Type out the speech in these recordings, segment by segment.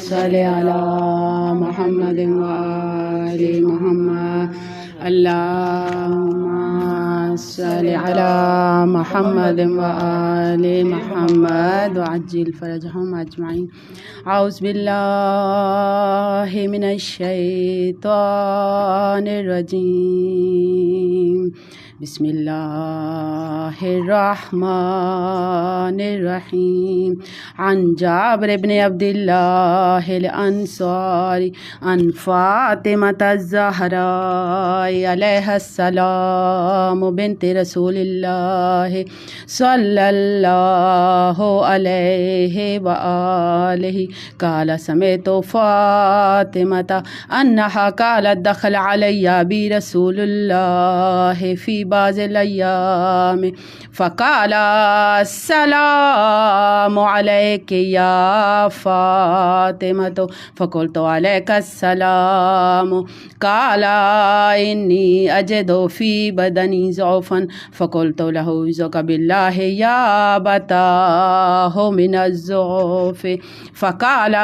صل علی محمد وآل محمد اللهم صل على محمد وآل محمد وعجل فرجهم أجمعين. أعوذ بالله من الشيطان الرجيم. بسم الله الرحمن الرحيم. عن جابر بن عبد الله الأنصاري عن فاطمة الزهراء عليها السلام بنت رسول الله صلى الله عليه وآله قال سمعت فاطمة أنها قالت دخل علي أبي رسول الله في بعض الأيام فقال السلام عليك يا فاطمة فقلت عليك السلام. قال إني أجد في بدني ضعفا فقلت له أعوذ بالله يا أبتاه من الضعف. فقال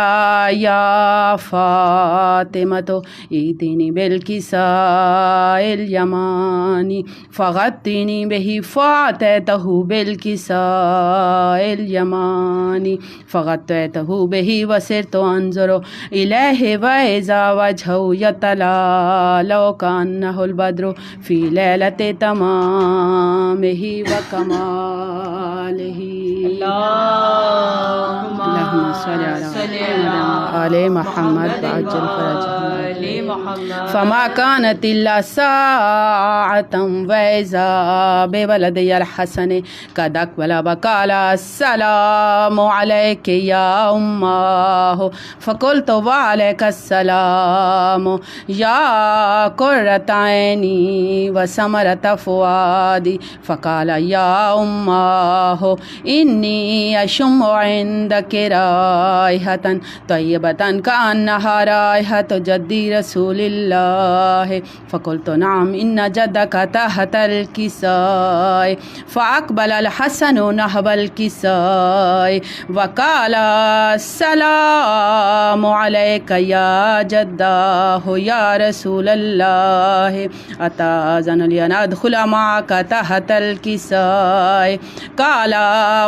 يا فاطمة ائتني بالكساء اليماني فغطني به فأتيته بالكساء اليماني فغطيته به وصرت أنظر إليه وإذا وجهه يتلألأ كأنه البدر في ليلة تمامه وكماله. اللهم صل على آل محمد وعجل فرجهم. فما كانت إلا ساعة وإذا بولدي الحسن قد أقبل وقال السلام عليك يا أماه فقلت وعليك السلام يا قرة عيني وثمرة فؤادي. فقال يا أماه إني أشم عندك رائحة طيبة كأنها رائحة جدي رسول الله. فقلت نعم إن جدك تحت الكساء. فأقبل الحسن نحو الكساء وقال السلام عليك يا جداه يا رسول الله أتأذن لي أن أدخل معك تحت الكساء. قال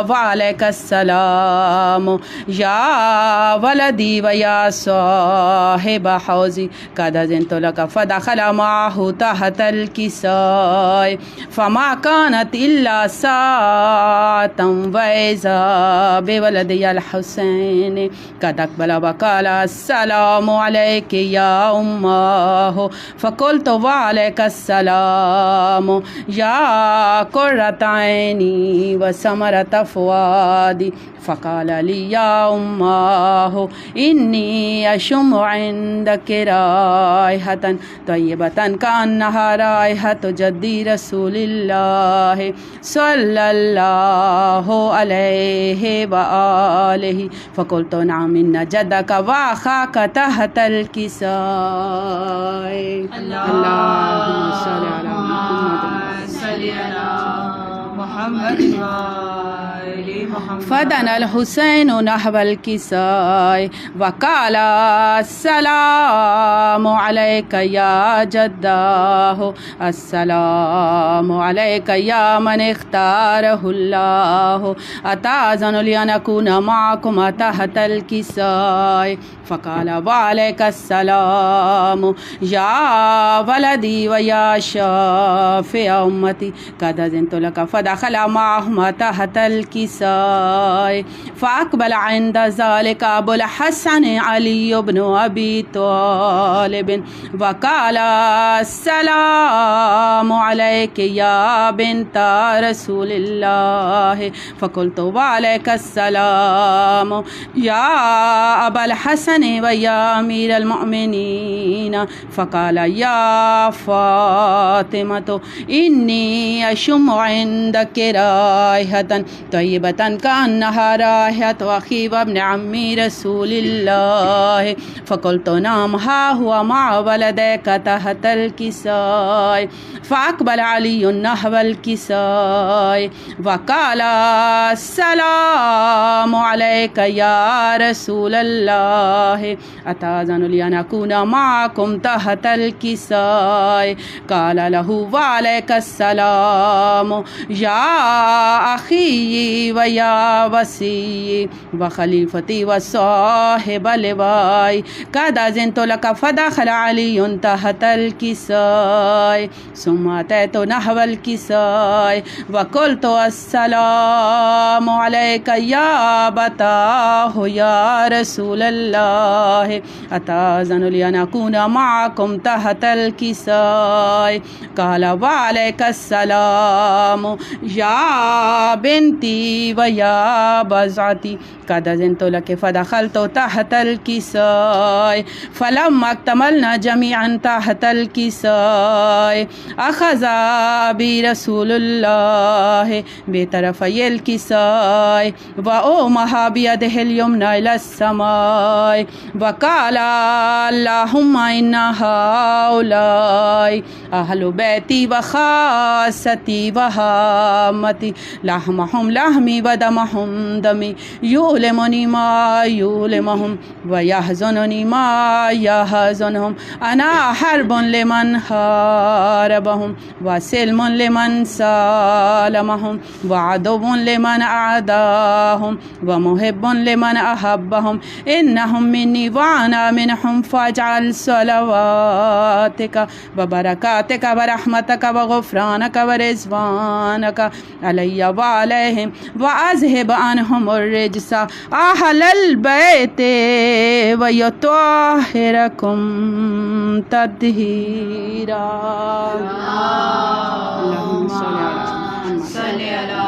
وعليك السلام يا ولدي ويا صاحب حوزي قد أذنت لك. فدخل معه تحت الكساء فما كانت إلا ساعة وإذا بولدي الحسين قد أقبل وقال السلام عليك يا أماه فقلت وعليك السلام يا قرة عيني وثمرة فؤادي. فقال لي يا أماه إني أشم عندك رائحة طيبة كأنها رائحة جدي رسول الله صلى الله عليه وآله. فقلت نعم إن جدك وأخاك تحت الكساء. اللهم صل على محمد. فدنا الحسين نحو الكساء وقال السلام عليك يا جداه السلام عليك يا من اختاره الله أتأذن لي أن أكون معكم تحت الكساء. فقال وعليك السلام يا ولدي ويا شافع أمتي قد أذنت لك. فدخل معهما تحت الكساء فأقبل عند ذلك أبو الحسن علي بن أبي طالب وقال السلام عليك يا بنت رسول الله. فقلت وعليك السلام يا أبا الحسن ويا أمير المؤمنين. فقال يا فاطمة إني أشم عندك رائحة طيبة كأنها رائحة أخي وابن عمي رسول الله فقلت نعم ها هو مع ولديك تحت الكساء فأقبل علي نحو الكساء وقال السلام عليك يا رسول الله أتأذن لي أن أكون معكم تحت الكساء قال له وعليك السلام يا أخي ويا وسي وخليفتي وصاحب لواي قد أذنت لك فدخل علي تحت الكساء ثم أتيت نحو الكساء وقلت السلام عليك يا أبتاه يا رسول الله أتأذن لي أن أكون معكم تحت الكساء قال وعليك السلام يا بنتي ويا بزعتي قد أذنت لك فدخلت تحت الكساء فلما اكتملنا جميعا تحت الكساء أخذ بي رسول الله بطرفي الكساء وأومها بيده اليمنى إلى السماء وقال اللهم إن هؤلاء أهل بيتي وخاصتي وهامتي لحمهم لحمي ودمهم دمي يؤلمني ما يؤلمهم ويحزنني ما يحزنهم أنا حرب لمن حاربهم وسلم لمن سالمهم وعدو لمن أعداهم ومحب لمن أحبهم إنهم مني وأنا منهم فاجعل صلواتك وبركاتك ورحمتك وغفرانك ورضوانك علي وعليهم وأذهب عنهم الرجس أهل البيت ويطهركم تطهيرا. اللهم صل على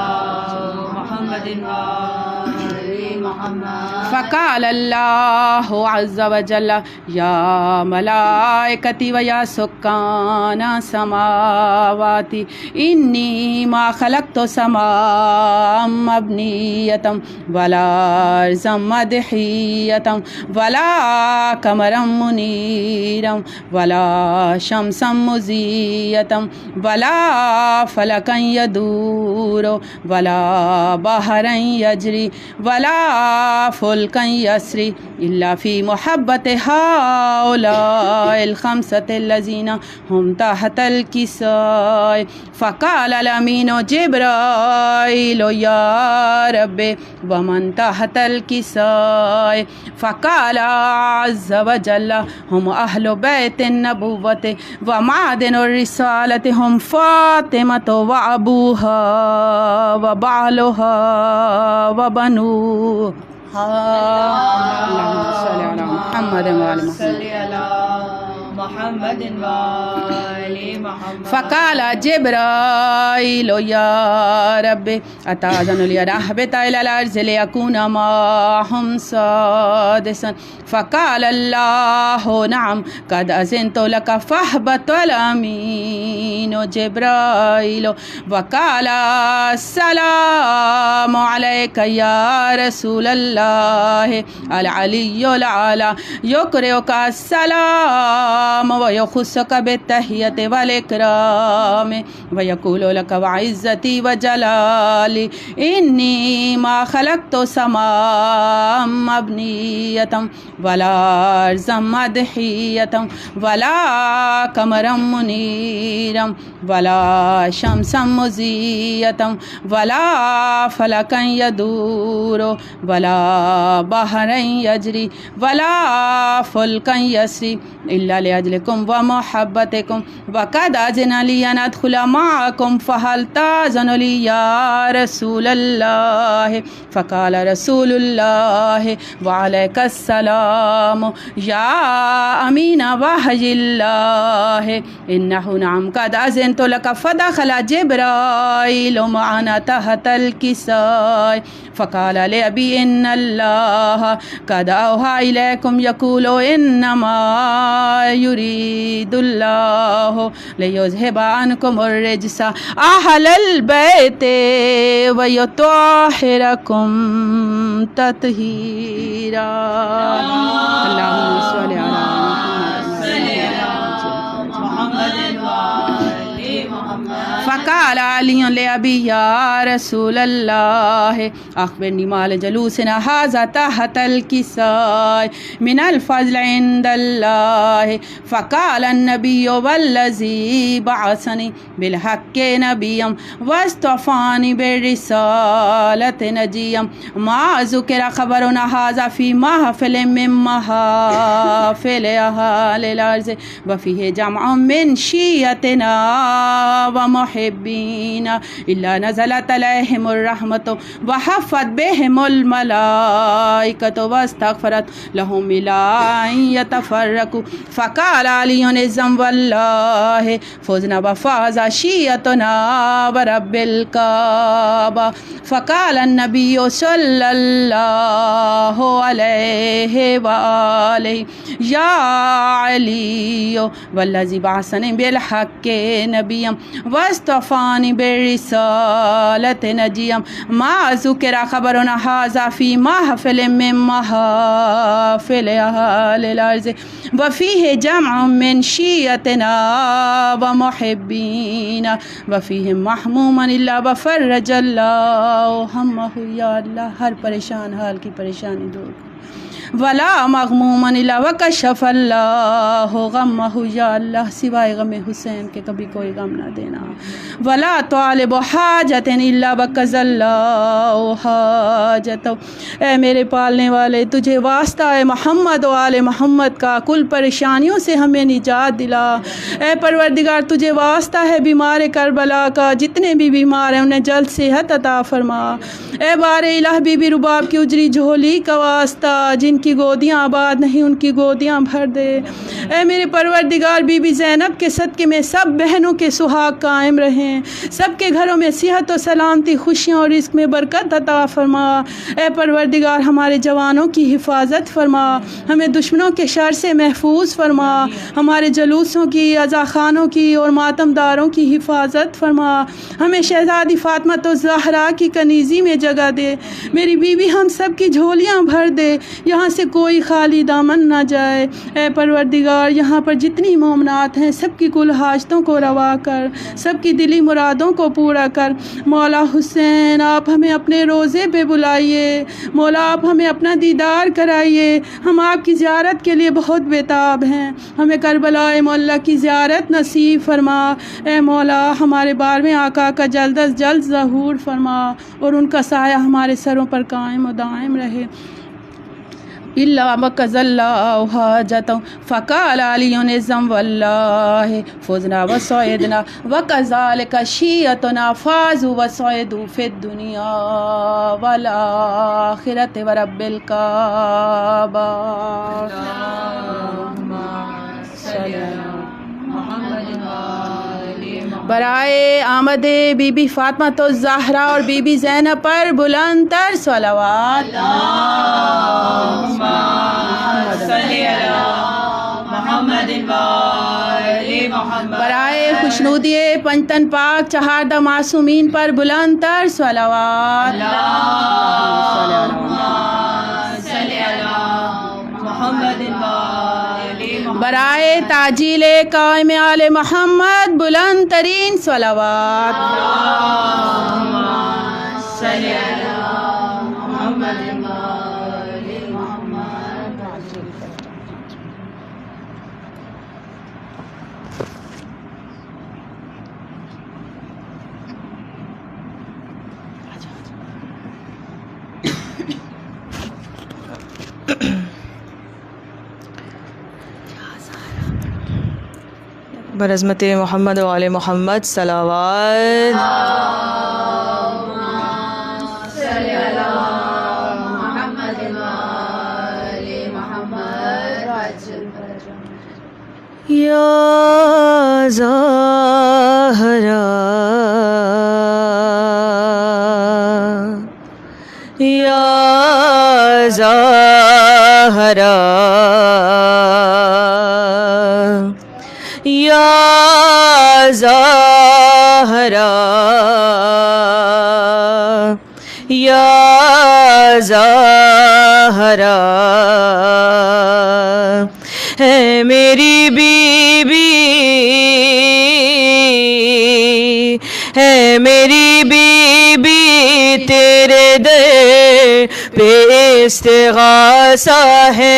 محمد وآل محمد. فقال الله عز وجل يا ملائكتي ويا سكان السماوات إني ما خلقت سماء مبنية ولا أرضا مدحية ولا قمرا منيرا ولا شمسا مزية ولا فلكا يدور ولا بحرا يجري ولا فلكا يسري إلا في محبة هؤلاء الخمسة الذين هم تحت الكساء. فقال الأمين جبرائيل يا رب ومن تحت الكساء؟ فقال عز وجل هم أهل بيت النبوة ومعدن الرسالة هم فاطمة وأبوها وبعلها وبنوها. اللهم صل على محمد وآل محمد. فقال جبرائيل يا رب أتأذن لي أن أهبط إلى الأرض ليكون معهم سادسا؟ فقال الله نعم قد أذنت لك فاهبط. الأمين جبرائيل وقال السلام عليك يا رسول الله العلي الأعلى يقرئك السلام ويخصك بالتحية والإكرام ويقول لك وعزتي وجلالي إني ما خلقت سماء مبنية ولا أرضا مدحية ولا قمرا منيرا ولا شمسا مزية ولا فلكا يدور ولا بحرا يجري ولا فلكا يسري إلا لأجلكم ومحبتكم وقد أذن لي أن أدخل معكم فهل تأذن لي يا رسول الله؟ فقال رسول الله وعليك السلام يا أمين وحي الله إنه نعم قد أذنت لك. فدخل جبرائيل معنا تحت الكساء فقال لأبي إن الله قد أوحى إليكم يقول إنما يريد الله ليذهب عنكم الرجس أهل البيت ويطهركم تطهيرا. اللهم صل على فقال علي لأبي يا رسول الله أخبرني ما لجلوسنا هذا تحت الكساء من الفضل عند الله. فقال النبي والذي بعثني بالحق نبيا واصطفاني بالرسالة نجيا ما ذكر خبرنا هذا في محفل من محافل أهل الأرض وفيه جمع من شيعتنا ومحبين إلا نزلت عليهم الرحمة وحفت بهم الملائكة واستغفرت لهم إلى أن يتفرقوا. فقال علي إذن والله فزنا وفاز شيعتنا ورب الكعبة. فقال النبي صلى الله عليه وآله يا علي والذي بعثني بالحق نبيا واصطفاني بالرسالة نجيا ما ذكر خبرنا هذا في محفل من محافل أهل الأرض وفيه جمع من شيعتنا ومحبين وفيهم محموما إلا وفرج الله همه. یا اللہ ہر پریشان حال کی پریشانی دور ولا مغموما الا وکشف اللہ غمہ. یا اللہ سوائے غم حسین کے کبھی کوئی غم نہ دینا. ولا طالب حاجت الا وقضى اللہ حاجتہ. اے میرے پالنے والے تجھے واسطہ ہے محمد و آل محمد کا کل پریشانیوں سے ہمیں نجات دلا. اے پروردگار تجھے واسطہ ہے بیمار کربلا کا جتنے بھی بیمار ہیں انہیں جلد صحت عطا فرما. اے بار الہ بی بی رباب کی اجری جھولی کا واسطہ جن کی گودیاں آباد نہیں ان کی گودیاں بھر دے. اے میرے پروردگار بی بی زینب کے صدقے میں سب بہنوں کے سہاگ قائم رہیں. سب کے گھروں میں صحت و سلامتی خوشیاں اور رزق میں برکت عطا فرما. اے پروردگار ہمارے جوانوں کی حفاظت فرما. ہمیں دشمنوں کے شر سے محفوظ فرما. ہمارے جلوسوں کی عزاخانوں کی اور ماتم داروں کی حفاظت فرما. ہمیں شہزادی فاطمہ تو زہرا کی کنیزی میں جگہ دے. میری بیوی ہم سب کی جھولیاں بھر دے. یہاں سے کوئی خالی دامن نہ جائے. اے پروردگار یہاں پر جتنی مومنات ہیں سب کی کل حاجتوں کو روا کر سب کی دلی مرادوں کو پورا کر. مولا حسین آپ ہمیں اپنے روزے پہ بلائیے. مولا آپ ہمیں اپنا دیدار کرائیے. ہم آپ کی زیارت کے لیے بہت بےتاب ہیں. ہمیں کربلا مولا کی زیارت نصیب فرما. اے مولا ہمارے 12ویں آقا کا جلد از جلد ظہور فرما اور ان کا سایہ ہمارے سروں پر قائم و دائم رہے. إلا وقضى الله حاجته. فقال علي إذن والله فزنا وصعدنا وكذلك شيعتنا فازوا وصعدوا في الدنيا والآخرة ورب الكعبة. اللهم صل على محمد برائے آمد بی بی فاطمہ تو زہرا اور بی بی زینب پر بلند تر صلوات. اللہم صلی علی محمد برائے خوشنودی پنجتن پاک چہاردہ معصومین پر بلند تر صلوات. اللہم صلی علی محمد برائے تاجیل قائم آل محمد بلند ترین صلوات. اللہم صلی علی محمد برحمت محمد و آل محمد صلوات. یا زہرا زہرا یا زہرا یا زہرا ہے میری بی بی ہے میری بی بی تیرے در پہ استغاثہ ہے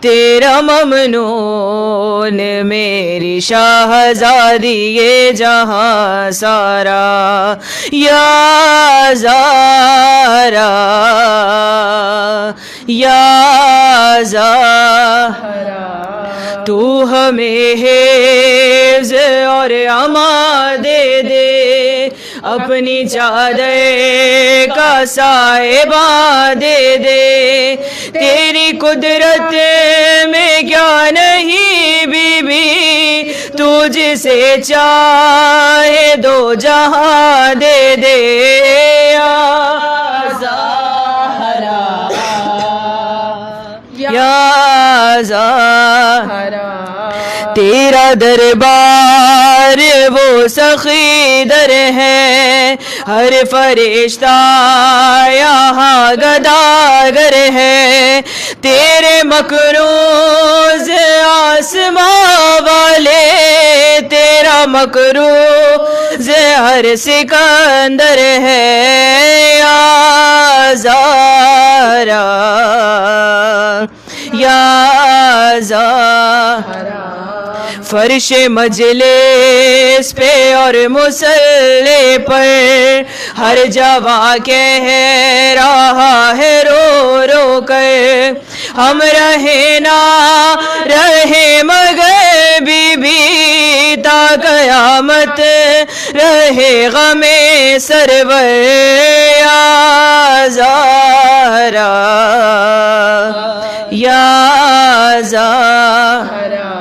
تیرا ممنون میری شہزادی یہ جہاں سارا یا زہرا یا زہرا تو ہمیں حفظ اور امان دے دے اپنی چادر کا سائبہ دے دے تیری قدرت میں کیا نہیں بی بی تو جسے چاہے دو جہاں دے دے یا زہرا یا زہرا تیرا دربار وہ سخی در ہے ہر فرشتہ یہاں گداگر ہے تیرے مکروز آسماں والے تیرا مکروز ہر سکندر ہے یا زہرا یا زہرا فرش مجلس پہ اور مصلی پر ہر جوان کہہ رہا ہے رو رو کر ہم رہے نہ رہے مگر بی بی تا قیامت رہے غم سرور یا زہرا یا زہرا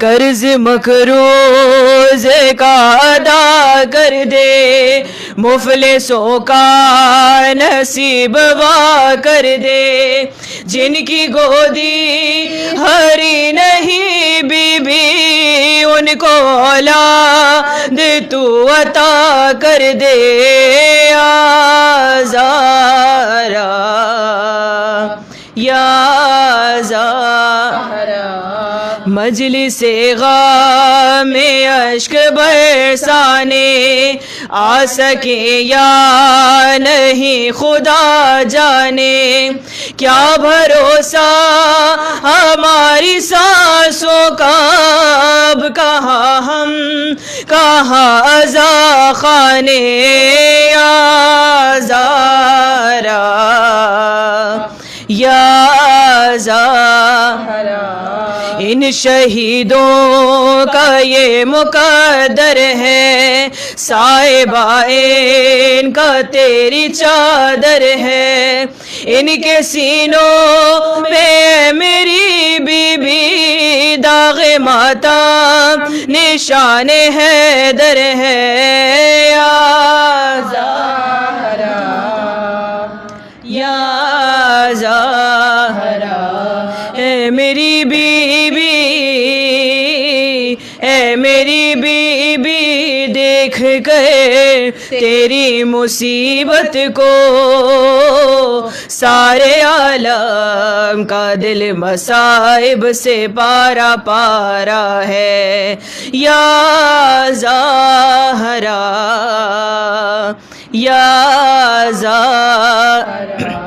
قرض مقروض کا ادا کر دے مفلسوں کا نصیب وا کر دے جن کی گودی ہری نہیں بی بی ان کو اولاد تو عطا کر دے یا زہرا یا زہرا مجلس غم میں اشک برسانے آ سکے یا نہیں خدا جانے کیا بھروسہ ہماری سانسوں کا اب کہاں ہم کہاں عزا خانے یا زہرا یا زہرا ان شہیدوں کا یہ مقدر ہے صاحبہ ان کا تیری چادر ہے ان کے سینوں میں میری بی بی داغ ماتم نشان حیدر ہے یا زہرا یا زہرا اے میری بی بی اے میری بی بی دیکھ کر تیری مصیبت کو سارے عالم کا دل مصائب سے پارا پارا ہے یا زہرا یا زہرا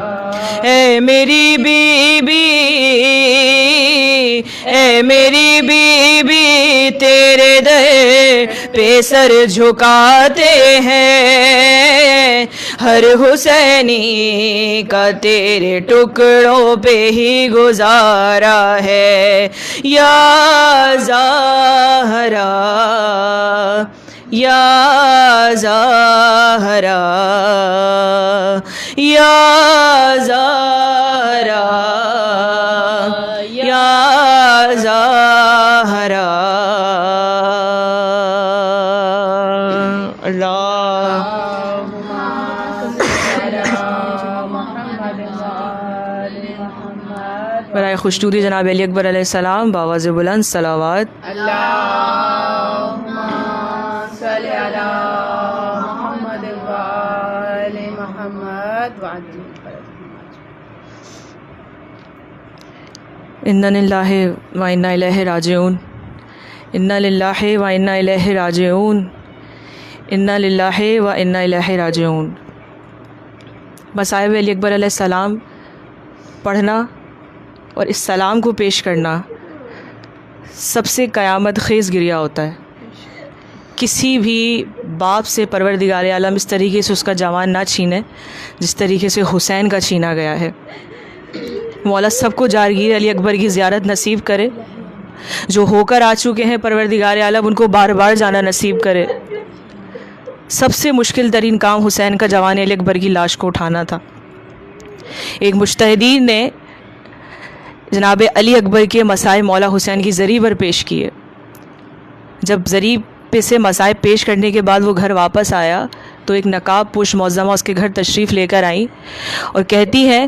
اے میری بی بی اے میری بی بی تیرے در پہ سر جھکاتے ہیں ہر حسینی کا تیرے ٹکڑوں پہ ہی گزارا ہے یا زہرا یا زہرا یا زہرا یا زہرا اللہ برائے خوشنودی جناب علی اکبر علیہ السلام باواز بلند صلوات. اللہم صلی علی محمد وآل محمد وعجل انا للہ و انا الیہ راجعون. انا للہ و انا الیہ راجعون. انا للہ و انا الیہ راجعون. مصائب علی اکبر علیہ السلام پڑھنا اور اس سلام کو پیش کرنا سب سے قیامت خیز گریہ ہوتا ہے. کسی بھی باپ سے پروردگار عالم اس طریقے سے اس کا جوان نہ چھینے جس طریقے سے حسین کا چھینا گیا ہے. مولا سب کو جارگیر علی اکبر کی زیارت نصیب کرے. جو ہو کر آ چکے ہیں پروردگار عالم ان کو بار بار جانا نصیب کرے. سب سے مشکل ترین کام حسین کا جوان علی اکبر کی لاش کو اٹھانا تھا. ایک مجتہدین نے جناب علی اکبر کے مسائب مولا حسین کی ذریع پر پیش کیے. جب ذریع پہ سے مسائب پیش کرنے کے بعد وہ گھر واپس آیا تو ایک نقاب پوش معظمہ اس کے گھر تشریف لے کر آئیں اور کہتی ہیں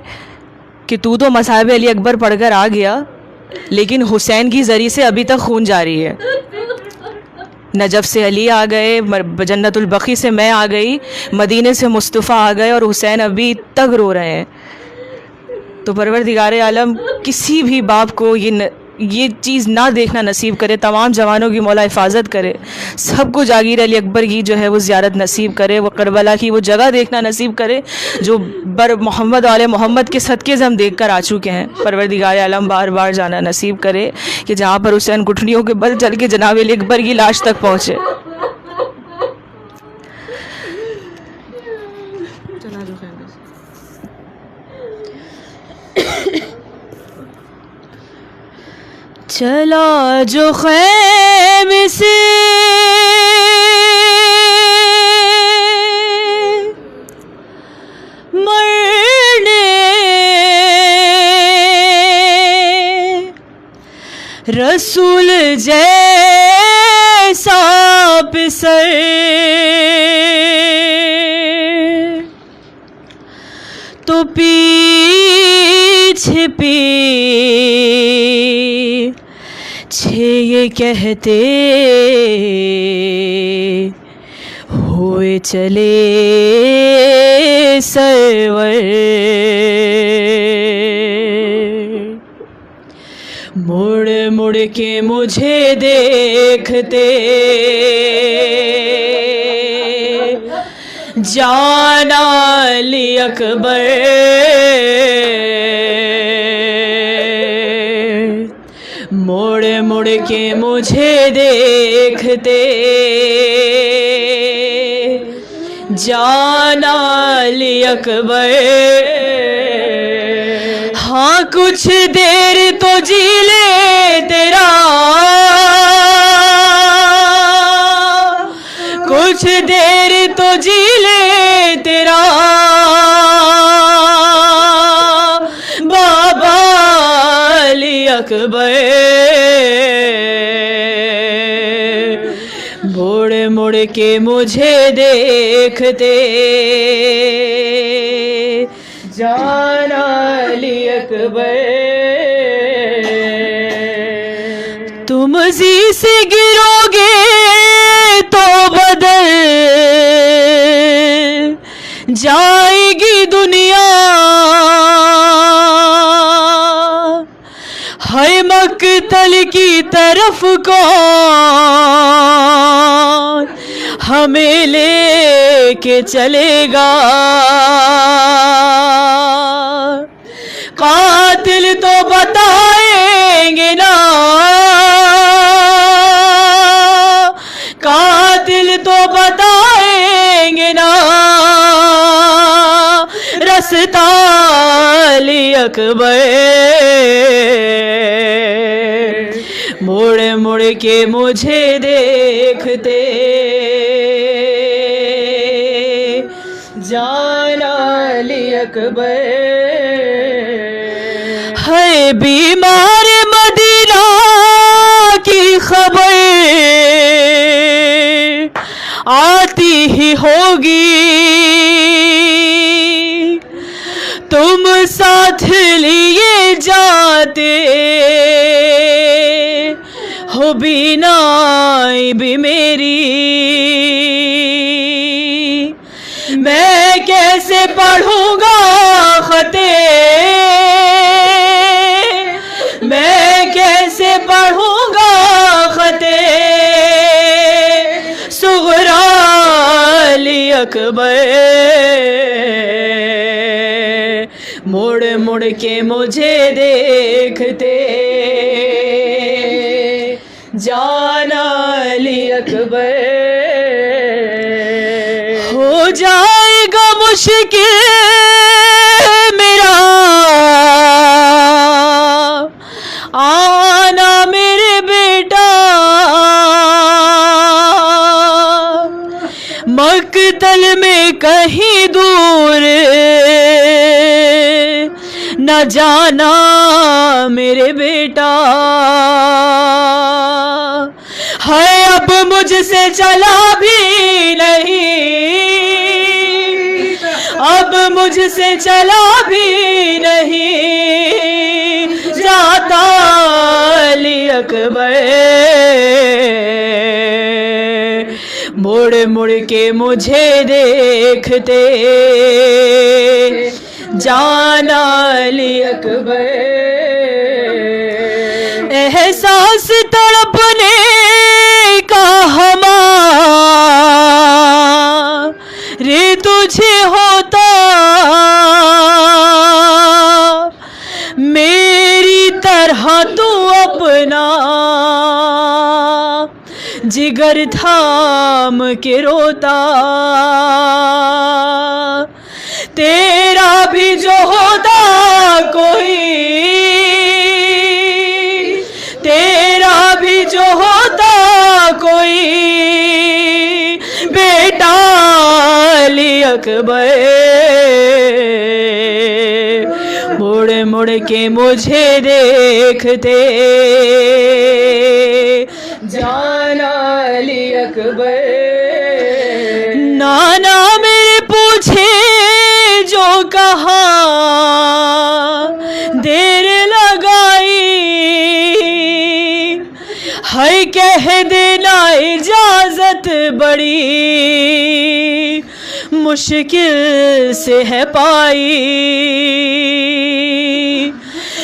کہ تو مسائب علی اکبر پڑھ کر آ گیا لیکن حسین کی ذریع سے ابھی تک خون جاری ہے. نجف سے علی آ گئے, جنت البقیع سے میں آ گئی, مدینے سے مصطفیٰ آ گئے اور حسین ابھی تک رو رہے ہیں. تو پروردگار عالم کسی بھی باپ کو یہ چیز نہ دیکھنا نصیب کرے. تمام جوانوں کی مولا حفاظت کرے. سب کو جاگیر علی اکبر کی جو ہے وہ زیارت نصیب کرے. وہ کربلا کی وہ جگہ دیکھنا نصیب کرے جو بر محمد آل محمد کے صدقے سے ہم دیکھ کر آ چکے ہیں. پروردگار عالم بار بار جانا نصیب کرے کہ جہاں پر حسین گھٹنیوں کے بل چل کے جناب علی اکبر کی لاش تک پہنچے. چلا جو خیم سے مرنے رسول جیسا پسر تو پیچھے یہ کہتے ہوئے چلے سرور. مڑ مڑ کے مجھے دیکھتے جانا علی اکبر. مڑ مڑ کے مجھے دیکھتے جانا علی اکبر. ہاں کچھ دیر تو جی لے تیرا, کچھ دیر تو جی لے تیرا بابا علی اکبر. مڑ مڑ کے مجھے دیکھتے جانا علی اکبر. تم زی سے گرو گے تو بدل جائے گی دنیا. ہے مقتل کی طرف کون ہمیں لے کے چلے گا. قاتل تو بتائیں گے نا, قاتل تو بتائیں گے نا رستہ علی اکبر. مڑ مڑ کے مجھے دیکھتے جانا علی اکبر. ہے بیمار مدینہ کی خبر آتی ہی ہوگی, تم ساتھ لیے جان جاتے ہو بینائی بھی میری، میں کیسے پڑھوں گا خطے، میں کیسے پڑھوں گا خطے صغریٰ علی اکبر، مڑ مڑ کے مجھے دیکھتے جانا علی اکبر، ہو جائے گا مشکل میرا آنا میرے بیٹا، مقتل میں کہیں دور نہ جانا میرے بیٹا، ہے اب مجھ سے چلا بھی نہیں، اب مجھ سے چلا بھی نہیں جاتا علی اکبر، مڑ مڑ کے مجھے دیکھتے جانا علی اکبر، احساس تڑپنے کا ہمارے تجھے ہوتا، میری طرح تو اپنا جگر تھام کے روتا، تیرا بھی جو ہوتا کوئی، تیرا بھی جو ہوتا کوئی بیٹا علی اکبر، مڑ مڑ کے مجھے دیکھتے جانا علی اکبر، نانا میرے پوچھے جو کہا دیر لگائی، ہے کہہ دینا اجازت بڑی مشکل سے ہے پائی،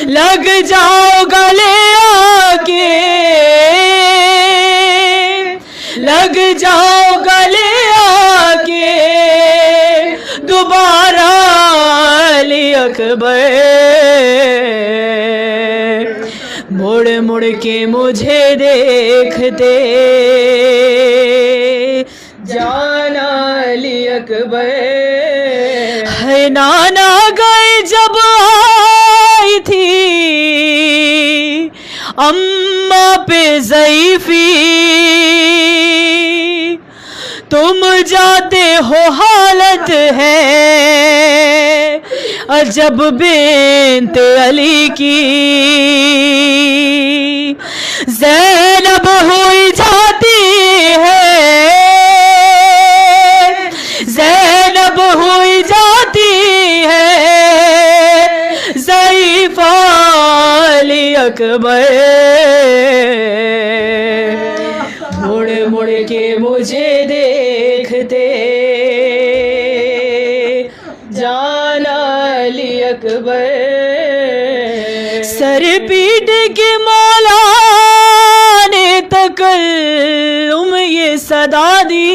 لگ جاؤ گلے آ کے، لگ جاؤ گلے آ کے دوبارہ علی اکبر، مڑ مڑ کے مجھے دیکھتے جانا علی اکبر، ہے نانا گئے جب آئی تھی اماں پہ ضعیفی، تم جاتے ہو حالت ہے عجب بنت علی کی، زینب ہوئی جاتی ہے، زینب ہوئی جاتی ہے ضعیفہ علی اکبر، مڑ مڑ کے مجھے دیکھتے جانا علی اکبر، سر پیٹ کے مولا نے تکلم یہ صدا دی،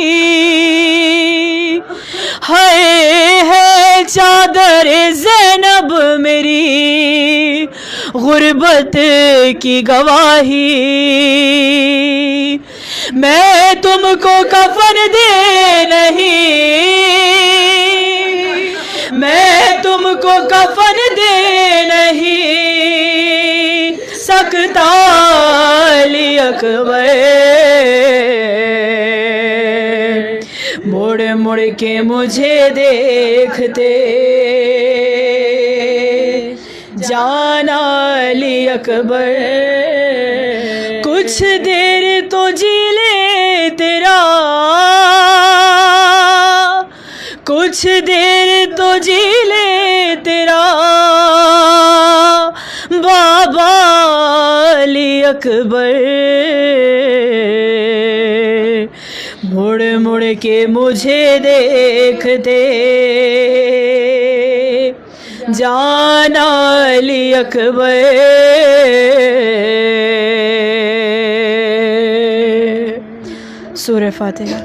ہے چادر زینب میری غربت کی گواہی، میں تم کو کفن دے نہیں، میں تم کو کفن دے نہیں سکتا علی اکبر، مڑ مڑ کے مجھے دیکھتے جانا علی اکبر، کچھ دیر تو جی لے تیرا، کچھ دیر تو جی لے تیرا بابا علی اکبر مڑ مڑ کے مجھے دیکھتے، جانا علی اکبر سورہ فاتحہ۔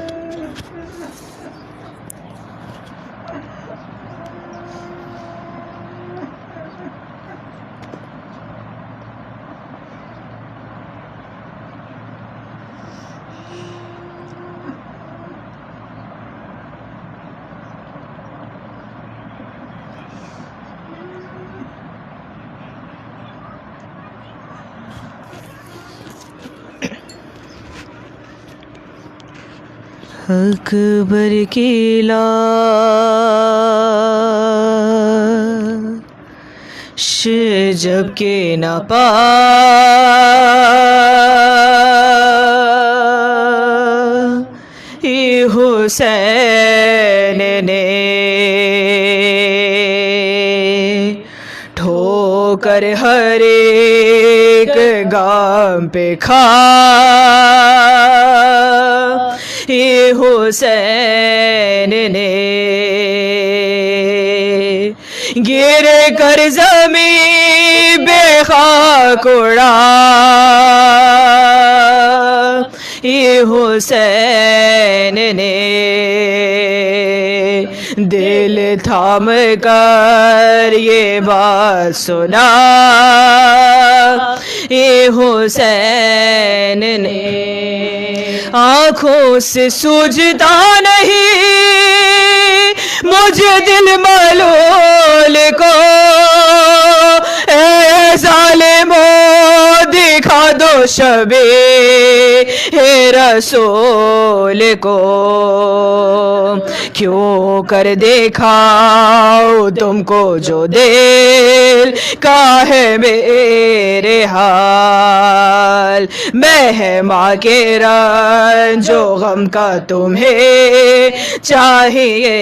اکبر کی لاش جب کہ نہ پائی حسین نے ٹھوکر ہر ایک گام پہ کھائی حسین نے گر کر زمین بے خاک اڑائی حسین نے دل تھام کر یہ بات سنا حسین نے آنکھوں سے سوجتا نہیں مجھے دل ملول کو، اے ظالموں دکھا دو شبِ رسول کو، کیوں کر دیکھاؤ تم کو جو دل کا ہے میرے حال، میں ماں کے رنج و غم کا تمہیں چاہیے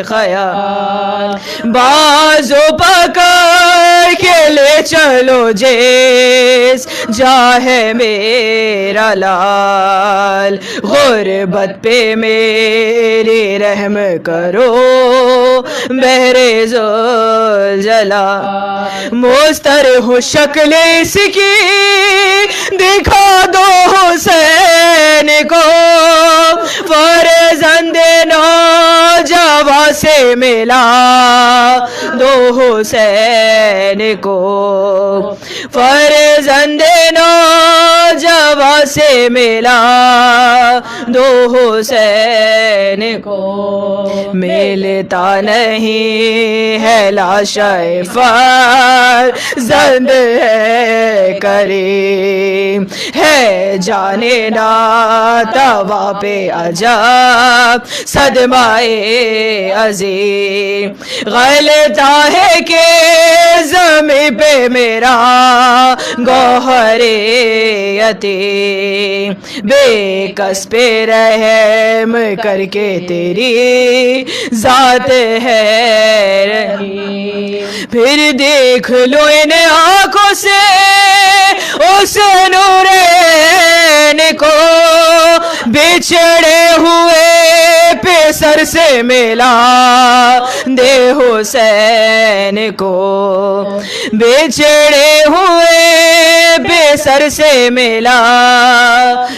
خیال، بازو پکڑ کے لے چلو جس جاہے میرا لال، غربت پہ میری رحم کرو بہرے ذوالجلال، مسترح شکل اس کی دکھا دو حسین کو، فرزند نوجواں سے ملا دو حسین کو، فرزند نوجواں سے ملا دو حسین کو، ملتا نہیں ہے لاشائے فرزند ہے کریم، ہے جانے ناتوا پہ عجب صدمائے عظیم، غلطہ ہے کہ زمین پہ میرا گوہر یتیم، بے کس پہ رحم کر کے تیری ذات ہے رحیم، پھر دیکھ لو ان آنکھوں سے اس نورین کو، بچھڑے ہوئے پہ سر سے ملا دے حسین کو، بچھڑے ہوئے پہ سر سے ملا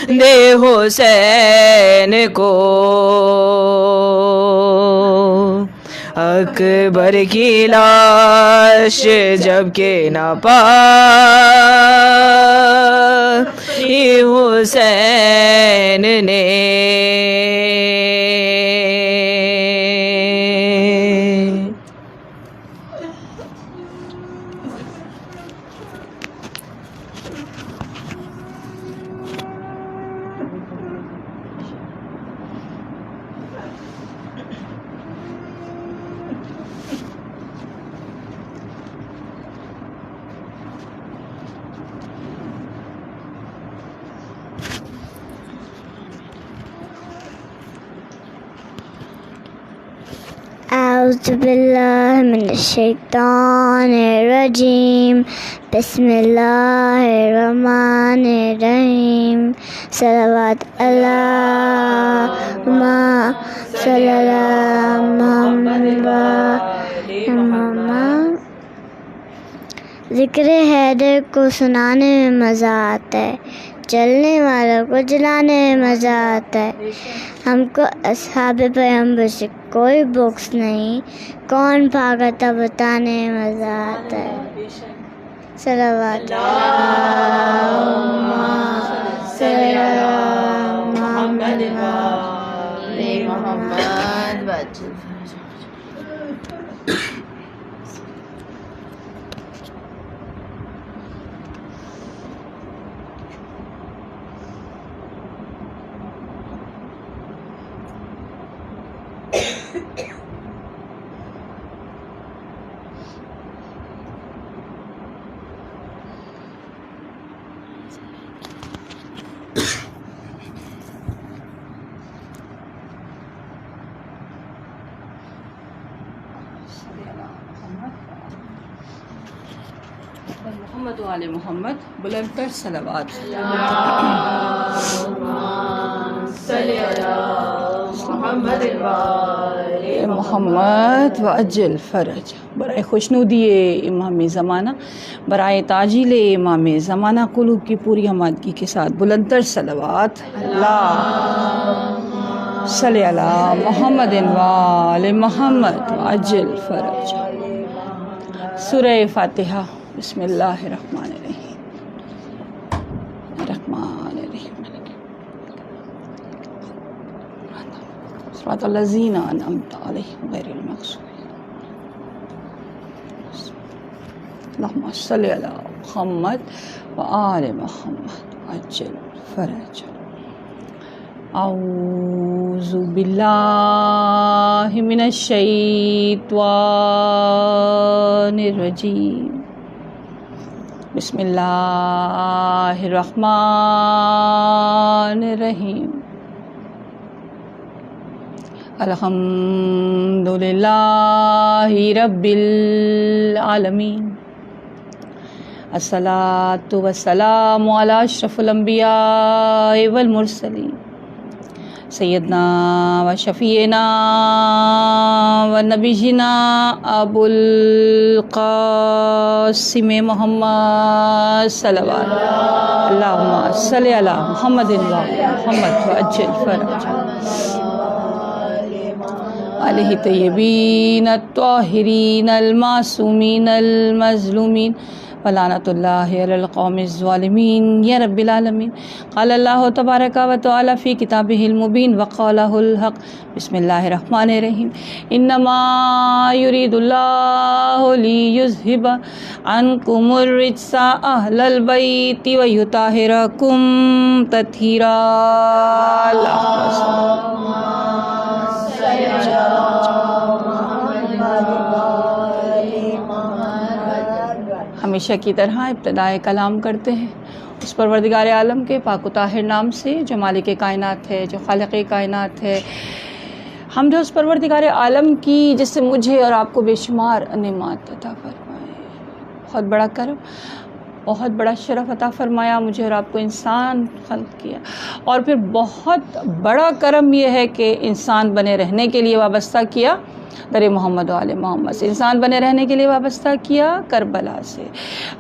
دے حسین کو، اکبر کی لاش جب کہ نہ پائی حسین نے أعوذ بالله من الشيطان الرجيم بسم اللہ الرحمن الرحیم صلوات اللہم صلی اللہ محمد. ذکر حیدر کو سنانے میں مزہ آتا ہے، چلنے والوں کو جلانے میں مزہ آتا ہے. ہم کو اصحاب پیغمبر سے کوئی بکس نہیں، کون بھاگا تھا بتانے میں مزہ آتا ہے. صلوات اللہم صلی اللہ محمد محمد و آل محمد بلند تر صلوات. محمد و اجل فرج. برائے خوشنودی امام زمانہ، برائے تاجیل امام زمانہ، قلوب کی پوری آمادگی کے ساتھ بلند تر صلوات. اللہ صلی علی محمد و آل محمد و اجل فرج. سورہ فاتحہ. بسم اللہ الرحمن الرحیم. صراط الذین انعمت علیہم غیر المغضوب. اللہم صلی علی محمد و آل محمد عجل فرج. اعوذ باللہ من الشیطان الرجیم. بسم اللہ الرحمن الرحیم. الحمد للہ رب العالمین. الصلاۃ والسلام علی اشرف الانبیاء والمرسلین سیدنا و شفیعنا و نبینا ابو القاسم محمد صلوات. اللہم صلی علی محمد و محمد و عجل فرج. علیہ طیبین الطاہرین المعصومین المظلومین ولعنۃ اللہ علی القوم الظالمین یا رب العالمین. قال اللہ تبارک و تعالی فی کتابہ المبین وقالہ الحق. بسم اللہ الرحمن الرحیم. انما یرید اللہ لیذہب عنکم الرجس اہل البیت ویطہرکم تطہیرا. ہمیشہ کی طرح ابتدائے کلام کرتے ہیں اس پروردگار عالم کے پاک و طاہر نام سے جو مالک کائنات ہے، جو خالق کائنات ہے. ہم جو اس پروردگار عالم کی جس سے مجھے اور آپ کو بے شمار نعمات عطا فرمائے، بہت بڑا کرم، بہت بڑا شرف عطا فرمایا. مجھے اور آپ کو انسان خلق کیا، اور پھر بہت بڑا کرم یہ ہے کہ انسان بنے رہنے کے لیے وابستہ کیا در محمد و آل محمد سے. انسان بنے رہنے کے لیے وابستہ کیا کربلا سے.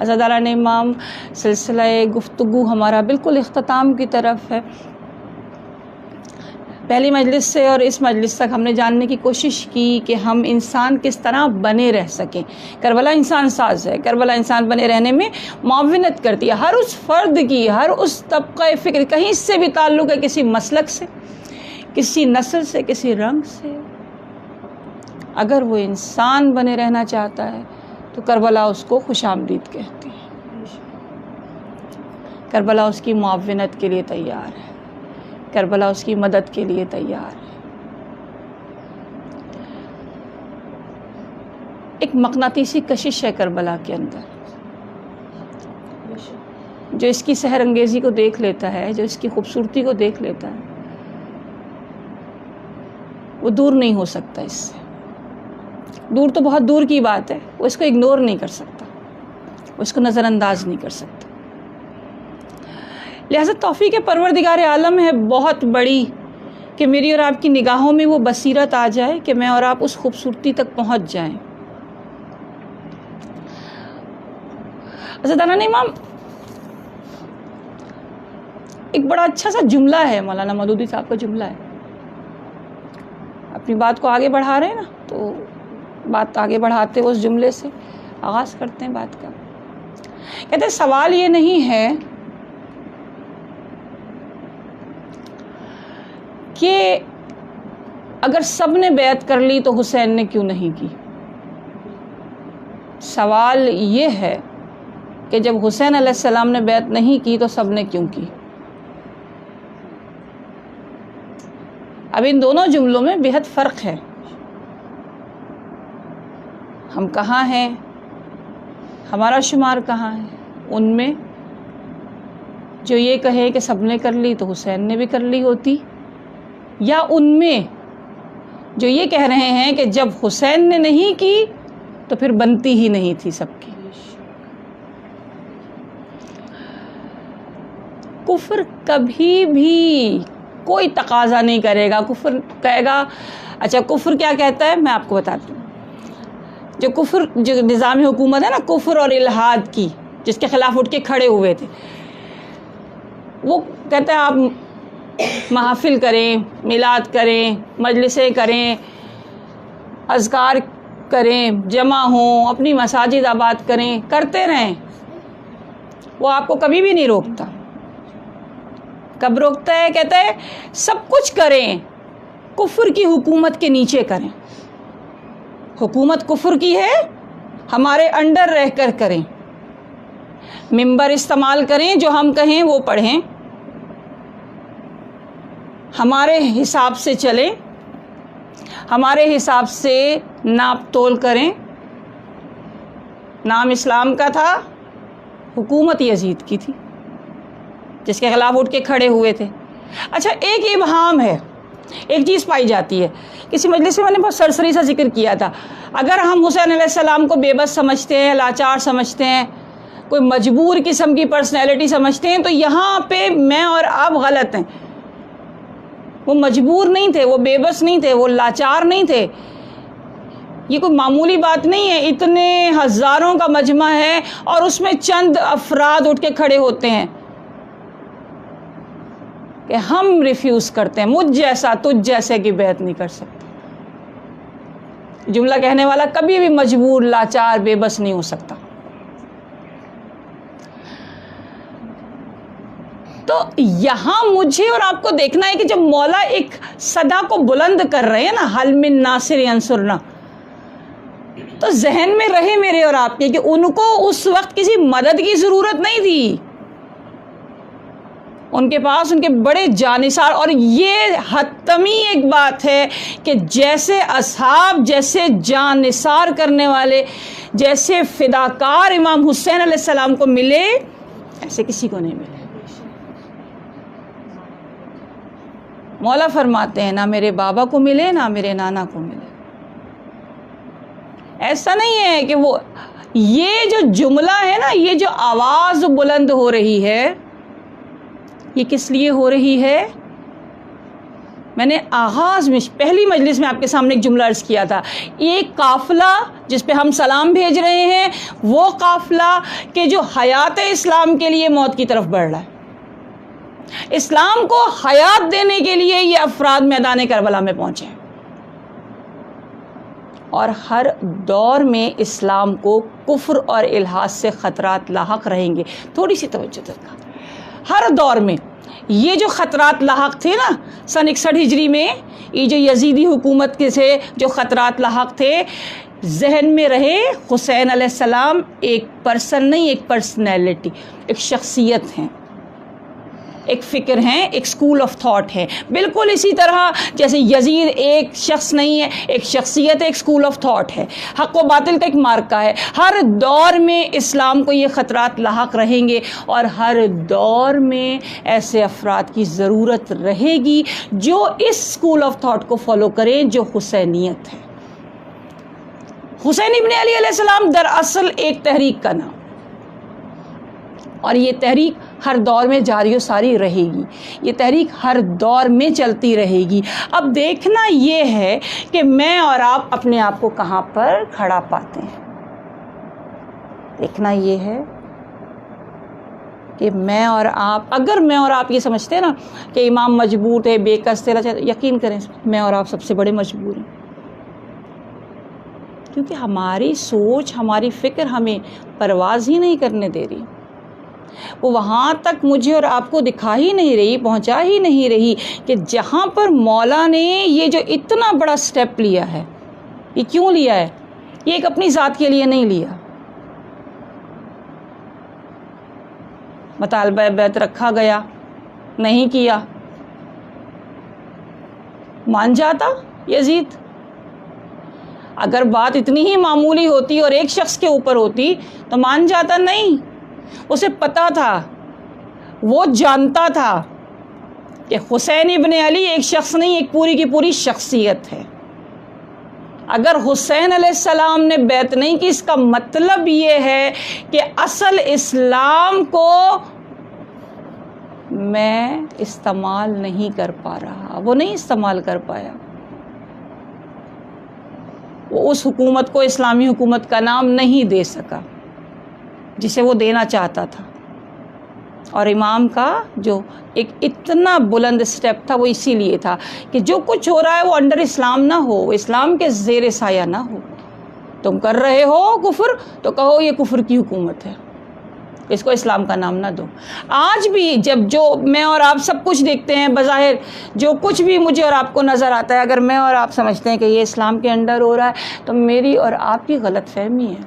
عزاداران امام، سلسلہ گفتگو ہمارا بالکل اختتام کی طرف ہے. پہلی مجلس سے اور اس مجلس تک ہم نے جاننے کی کوشش کی کہ ہم انسان کس طرح بنے رہ سکیں. کربلا انسان ساز ہے. کربلا انسان بنے رہنے میں معاونت کرتی ہے. ہر اس فرد کی، ہر اس طبقہ فکر، کہیں سے بھی تعلق ہے، کسی مسلک سے، کسی نسل سے، کسی رنگ سے، اگر وہ انسان بنے رہنا چاہتا ہے تو کربلا اس کو خوش آمدید کہتی ہے. کربلا اس کی معاونت کے لیے تیار ہے. کربلا اس کی مدد کے لیے تیار ہے. ایک مقناطیسی کشش ہے کربلا کے اندر، جو اس کی سحر انگیزی کو دیکھ لیتا ہے، جو اس کی خوبصورتی کو دیکھ لیتا ہے، وہ دور نہیں ہو سکتا. اس سے دور تو بہت دور کی بات ہے، وہ اس کو اگنور نہیں کر سکتا. اس کو نظر انداز نہیں کر سکتا. لہٰذا توفیق پروردگار عالم ہے بہت بڑی کہ میری اور آپ کی نگاہوں میں وہ بصیرت آ جائے کہ میں اور آپ اس خوبصورتی تک پہنچ جائیں. حضرت امام ایک بڑا اچھا سا جملہ ہے، مولانا مودودی صاحب کا جملہ ہے. اپنی بات کو آگے بڑھا رہے ہیں نا، تو بات آگے بڑھاتے اس جملے سے آغاز کرتے ہیں بات کا. کہتے ہیں سوال یہ نہیں ہے کہ اگر سب نے بیعت کر لی تو حسین نے کیوں نہیں کی. سوال یہ ہے کہ جب حسین علیہ السلام نے بیعت نہیں کی تو سب نے کیوں کی. اب ان دونوں جملوں میں بے حد فرق ہے. ہم کہاں ہیں، ہمارا شمار کہاں ہے؟ ان میں جو یہ کہے کہ سب نے کر لی تو حسین نے بھی کر لی ہوتی، یا ان میں جو یہ کہہ رہے ہیں کہ جب حسین نے نہیں کی تو پھر بنتی ہی نہیں تھی سب کی. کفر کبھی بھی کوئی تقاضا نہیں کرے گا. کفر کہے گا، اچھا کفر کیا کہتا ہے میں آپ کو بتاتی ہوں. جو کفر، جو نظام حکومت ہے نا کفر اور الحاد کی، جس کے خلاف اٹھ کے کھڑے ہوئے تھے، وہ کہتا ہے آپ محافل کریں، میلاد کریں، مجلسیں کریں، اذکار کریں، جمع ہوں، اپنی مساجد آباد کریں، کرتے رہیں. وہ آپ کو کبھی بھی نہیں روکتا. کب روکتا ہے؟ کہتا ہے سب کچھ کریں، کفر کی حکومت کے نیچے کریں. حکومت کفر کی ہے، ہمارے انڈر رہ کر کریں. ممبر استعمال کریں، جو ہم کہیں وہ پڑھیں، ہمارے حساب سے چلیں، ہمارے حساب سے ناپ تول کریں. نام اسلام کا تھا، حکومت یزید کی تھی جس کے خلاف اٹھ کے کھڑے ہوئے تھے. اچھا ایک ابہام ہے، ایک چیز پائی جاتی ہے. کسی مجلس میں میں نے بہت سرسری سا ذکر کیا تھا. اگر ہم حسین علیہ السلام کو بے بس سمجھتے ہیں، لاچار سمجھتے ہیں، کوئی مجبور قسم کی پرسنالٹی سمجھتے ہیں، تو یہاں پہ میں اور آپ غلط ہیں. وہ مجبور نہیں تھے، وہ بے بس نہیں تھے، وہ لاچار نہیں تھے. یہ کوئی معمولی بات نہیں ہے. اتنے ہزاروں کا مجمع ہے اور اس میں چند افراد اٹھ کے کھڑے ہوتے ہیں کہ ہم ریفیوز کرتے ہیں، مجھ جیسا تجھ جیسے کی بیعت نہیں کر سکتے. جملہ کہنے والا کبھی بھی مجبور، لاچار، بے بس نہیں ہو سکتا. تو یہاں مجھے اور آپ کو دیکھنا ہے کہ جب مولا ایک صدا کو بلند کر رہے ہیں نا، حل من ناصر ینصرنا، تو ذہن میں رہے میرے اور آپ کے کہ ان کو اس وقت کسی مدد کی ضرورت نہیں تھی. ان کے پاس ان کے بڑے جانثار، اور یہ حتمی ایک بات ہے کہ جیسے اصحاب، جیسے جانثار کرنے والے، جیسے فداکار امام حسین علیہ السلام کو ملے، ایسے کسی کو نہیں ملے. مولا فرماتے ہیں نہ میرے بابا کو ملے، نہ میرے نانا کو ملے. ایسا نہیں ہے کہ وہ، یہ جو جملہ ہے نا، یہ جو آواز بلند ہو رہی ہے، یہ کس لیے ہو رہی ہے؟ میں نے آغاز میں پہلی مجلس میں آپ کے سامنے ایک جملہ عرض کیا تھا. ایک قافلہ جس پہ ہم سلام بھیج رہے ہیں، وہ قافلہ کہ جو حیات اسلام کے لیے موت کی طرف بڑھ رہا ہے. اسلام کو حیات دینے کے لیے یہ افراد میدان کربلا میں پہنچے ہیں. اور ہر دور میں اسلام کو کفر اور الحاد سے خطرات لاحق رہیں گے. تھوڑی سی توجہ درکار. ہر دور میں یہ جو خطرات لاحق تھے نا، سن 61 ہجری میں یہ جو یزیدی حکومت کے سے جو خطرات لاحق تھے، ذہن میں رہے حسین علیہ السلام ایک پرسن نہیں، ایک پرسنالٹی، ایک شخصیت ہیں، ایک فکر ہیں، ایک اسکول آف تھاٹ ہے. بالکل اسی طرح جیسے یزید ایک شخص نہیں ہے، ایک شخصیت ہے، ایک اسکول آف تھاٹ ہے، حق و باطل کا ایک مارکہ ہے. ہر دور میں اسلام کو یہ خطرات لاحق رہیں گے، اور ہر دور میں ایسے افراد کی ضرورت رہے گی جو اس اسکول آف تھاٹ کو فالو کریں، جو حسینیت ہے. حسین ابن علی علیہ السلام دراصل ایک تحریک کا نام، اور یہ تحریک ہر دور میں جاری و ساری رہے گی، یہ تحریک ہر دور میں چلتی رہے گی۔ اب دیکھنا یہ ہے کہ میں اور آپ اپنے آپ کو کہاں پر کھڑا پاتے ہیں، دیکھنا یہ ہے کہ میں اور آپ، اگر میں اور آپ یہ سمجھتے ہیں نا کہ امام مجبور تھے، بے کس تھے، یقین کریں میں اور آپ سب سے بڑے مجبور ہیں، کیونکہ ہماری سوچ، ہماری فکر ہمیں پرواز ہی نہیں کرنے دے رہی، وہ وہاں تک مجھے اور آپ کو دکھا ہی نہیں رہی، پہنچا ہی نہیں رہی کہ جہاں پر مولا نے یہ جو اتنا بڑا سٹیپ لیا ہے، یہ کیوں لیا ہے؟ یہ ایک اپنی ذات کے لیے نہیں لیا، مطالبہ بیعت رکھا گیا، نہیں کیا، مان جاتا یزید؟ اگر بات اتنی ہی معمولی ہوتی اور ایک شخص کے اوپر ہوتی تو مان جاتا؟ نہیں، اسے پتا تھا، وہ جانتا تھا کہ حسین ابن علی ایک شخص نہیں، ایک پوری کی پوری شخصیت ہے۔ اگر حسین علیہ السلام نے بیعت نہیں کی، اس کا مطلب یہ ہے کہ اصل اسلام کو میں استعمال نہیں کر پا رہا، وہ نہیں استعمال کر پایا، وہ اس حکومت کو اسلامی حکومت کا نام نہیں دے سکا جسے وہ دینا چاہتا تھا۔ اور امام کا جو ایک اتنا بلند سٹیپ تھا وہ اسی لیے تھا کہ جو کچھ ہو رہا ہے وہ انڈر اسلام نہ ہو، اسلام کے زیر سایہ نہ ہو۔ تم کر رہے ہو کفر تو کہو یہ کفر کی حکومت ہے، اس کو اسلام کا نام نہ دو۔ آج بھی جب جو میں اور آپ سب کچھ دیکھتے ہیں، بظاہر جو کچھ بھی مجھے اور آپ کو نظر آتا ہے، اگر میں اور آپ سمجھتے ہیں کہ یہ اسلام کے انڈر ہو رہا ہے تو میری اور آپ کی غلط فہمی ہے،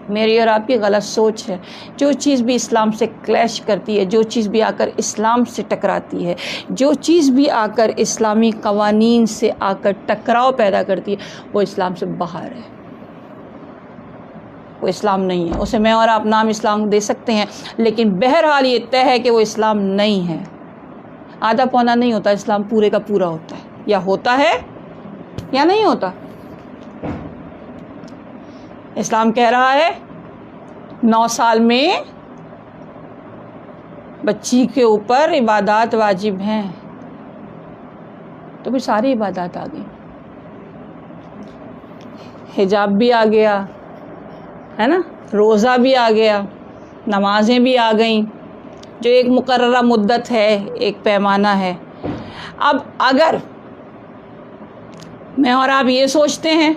میری اور آپ کی غلط سوچ ہے۔ جو چیز بھی اسلام سے کلیش کرتی ہے، جو چیز بھی آ کر اسلام سے ٹکراتی ہے، جو چیز بھی آ کر اسلامی قوانین سے آ کر ٹکراؤ پیدا کرتی ہے، وہ اسلام سے باہر ہے، وہ اسلام نہیں ہے۔ اسے میں اور آپ نام اسلام دے سکتے ہیں، لیکن بہرحال یہ طے ہے کہ وہ اسلام نہیں ہے۔ آدھا پونا نہیں ہوتا، اسلام پورے کا پورا ہوتا ہے، یا ہوتا ہے یا نہیں ہوتا۔ اسلام کہہ رہا ہے 9 سال میں بچی کے اوپر عبادات واجب ہیں، تو پھر ساری عبادات آ گئی، حجاب بھی آ گیا ہے نا، روزہ بھی آ گیا، نمازیں بھی آ گئیں، جو ایک مقررہ مدت ہے، ایک پیمانہ ہے۔ اب اگر میں اور آپ یہ سوچتے ہیں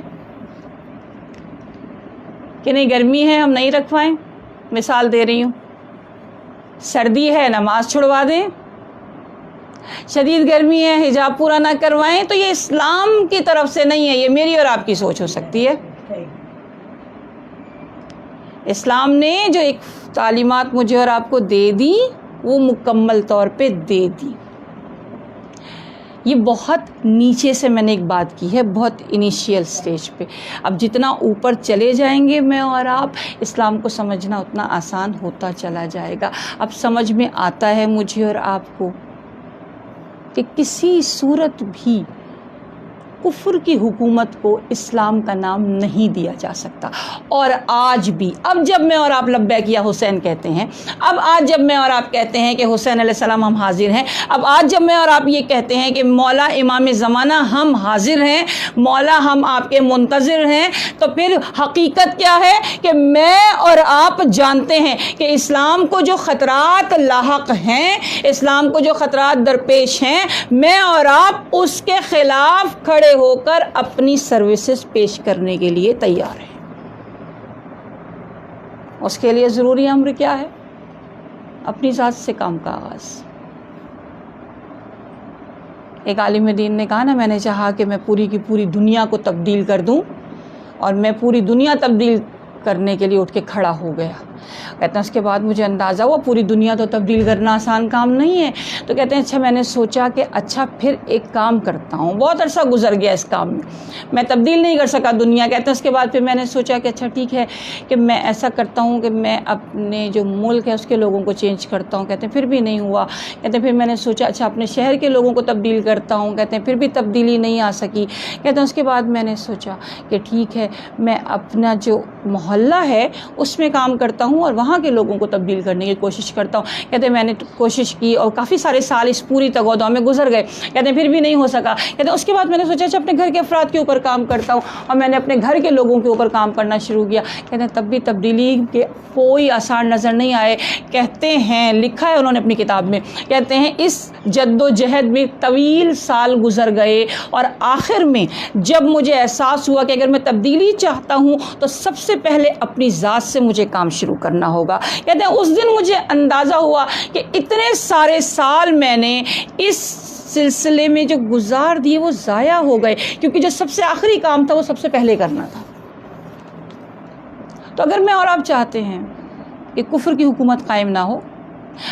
کہ نہیں گرمی ہے ہم نہیں رکھوائیں، مثال دے رہی ہوں، سردی ہے نماز چھڑوا دیں، شدید گرمی ہے حجاب پورا نہ کروائیں، تو یہ اسلام کی طرف سے نہیں ہے، یہ میری اور آپ کی سوچ ہو سکتی ہے۔ اسلام نے جو ایک تعلیمات مجھے اور آپ کو دے دی وہ مکمل طور پہ دے دی۔ یہ بہت نیچے سے میں نے ایک بات کی ہے، بہت انیشیل سٹیج پہ۔ اب جتنا اوپر چلے جائیں گے میں اور آپ، اسلام کو سمجھنا اتنا آسان ہوتا چلا جائے گا۔ اب سمجھ میں آتا ہے مجھے اور آپ کو کہ کسی صورت بھی کفر کی حکومت کو اسلام کا نام نہیں دیا جا سکتا۔ اور آج بھی، اب جب میں اور آپ لبیک یا حسین کہتے ہیں، اب آج جب میں اور آپ کہتے ہیں کہ حسین علیہ السلام ہم حاضر ہیں، اب آج جب میں اور آپ یہ کہتے ہیں کہ مولا امام زمانہ ہم حاضر ہیں، مولا ہم آپ کے منتظر ہیں، تو پھر حقیقت کیا ہے کہ میں اور آپ جانتے ہیں کہ اسلام کو جو خطرات لاحق ہیں، اسلام کو جو خطرات درپیش ہیں، میں اور آپ اس کے خلاف کھڑے ہو کر اپنی سروسز پیش کرنے کے لیے تیار ہیں۔ اس کے لیے ضروری امر کیا ہے؟ اپنی ذات سے کام کا آغاز۔ ایک عالم دین نے کہا نا، میں نے چاہا کہ میں پوری کی پوری دنیا کو تبدیل کر دوں، اور میں پوری دنیا تبدیل کرنے کے لیے اٹھ کے کھڑا ہو گیا۔ کہتے ہیں اس کے بعد مجھے اندازہ ہوا پوری دنیا تو تبدیل کرنا آسان کام نہیں ہے، تو کہتے ہیں اچھا میں نے سوچا کہ اچھا پھر ایک کام کرتا ہوں، بہت عرصہ گزر گیا اس کام میں تبدیل نہیں کر سکا دنیا۔ کہتے ہیں اس کے بعد پھر میں نے سوچا کہ اچھا ٹھیک ہے کہ میں ایسا کرتا ہوں کہ میں اپنے جو ملک ہے اس کے لوگوں کو چینج کرتا ہوں۔ کہتے ہیں پھر بھی نہیں ہوا۔ کہتے ہیں پھر میں نے سوچا اچھا اپنے شہر کے لوگوں کو تبدیل کرتا ہوں۔ کہتے ہیں پھر بھی تبدیلی نہیں آ سکی۔ کہتے ہیں اس کے بعد میں نے سوچا کہ ٹھیک ہے میں اپنا جو محلہ ہے اس میں کام کرتا ہوں، ہوں اور وہاں کے لوگوں کو تبدیل کرنے کی کوشش کرتا ہوں. کہتے ہیں میں نے کوشش کی اور کافی سارے سال اس پوری تغودا میں گزر گئے. کہتے ہیں پھر بھی نہیں ہو سکا. کہتے ہیں اس کے بعد میں نے سوچا اپنے گھر کے افراد کے اوپر کام کرتا ہوں اور میں نے اپنے گھر کے لوگوں کے اوپر کام کرنا شروع کیا. کہتے ہیں تب بھی تبدیلی کے کوئی آثار نظر نہیں آئے. کہتے ہیں لکھا ہے انہوں نے اپنی کتاب میں, کہتے ہیں اس جد و جہد میں طویل سال گزر گئے اور آخر میں جب مجھے احساس ہوا کہ اگر میں تبدیلی چاہتا ہوں تو سب سے پہلے اپنی ذات سے مجھے کام شروع کرنا ہوگا. کہتے ہیں اس دن مجھے اندازہ ہوا کہ اتنے سارے سال میں نے اس سلسلے میں جو گزار دیے وہ ضائع ہو گئے, کیونکہ جو سب سے آخری کام تھا وہ سب سے پہلے کرنا تھا. تو اگر میں اور آپ چاہتے ہیں کہ کفر کی حکومت قائم نہ ہو,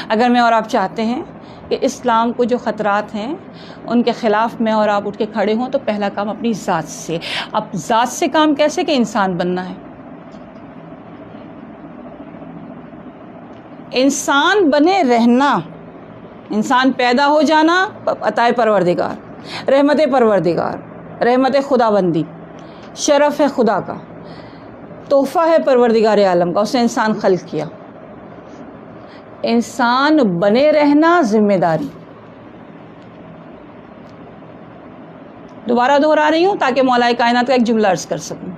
اگر میں اور آپ چاہتے ہیں کہ اسلام کو جو خطرات ہیں ان کے خلاف میں اور آپ اٹھ کے کھڑے ہوں, تو پہلا کام اپنی ذات سے. اب ذات سے کام کیسے کہ انسان بننا ہے. انسان بنے رہنا, انسان پیدا ہو جانا عطا پروردگار, رحمت پروردگار, رحمت خدا بندی, شرف ہے خدا کا, تحفہ ہے پروردگار عالم کا, اس نے انسان خلق کیا. انسان بنے رہنا ذمہ داری. دوبارہ دہرا رہی ہوں تاکہ مولا کائنات کا ایک جملہ عرض کر سکوں.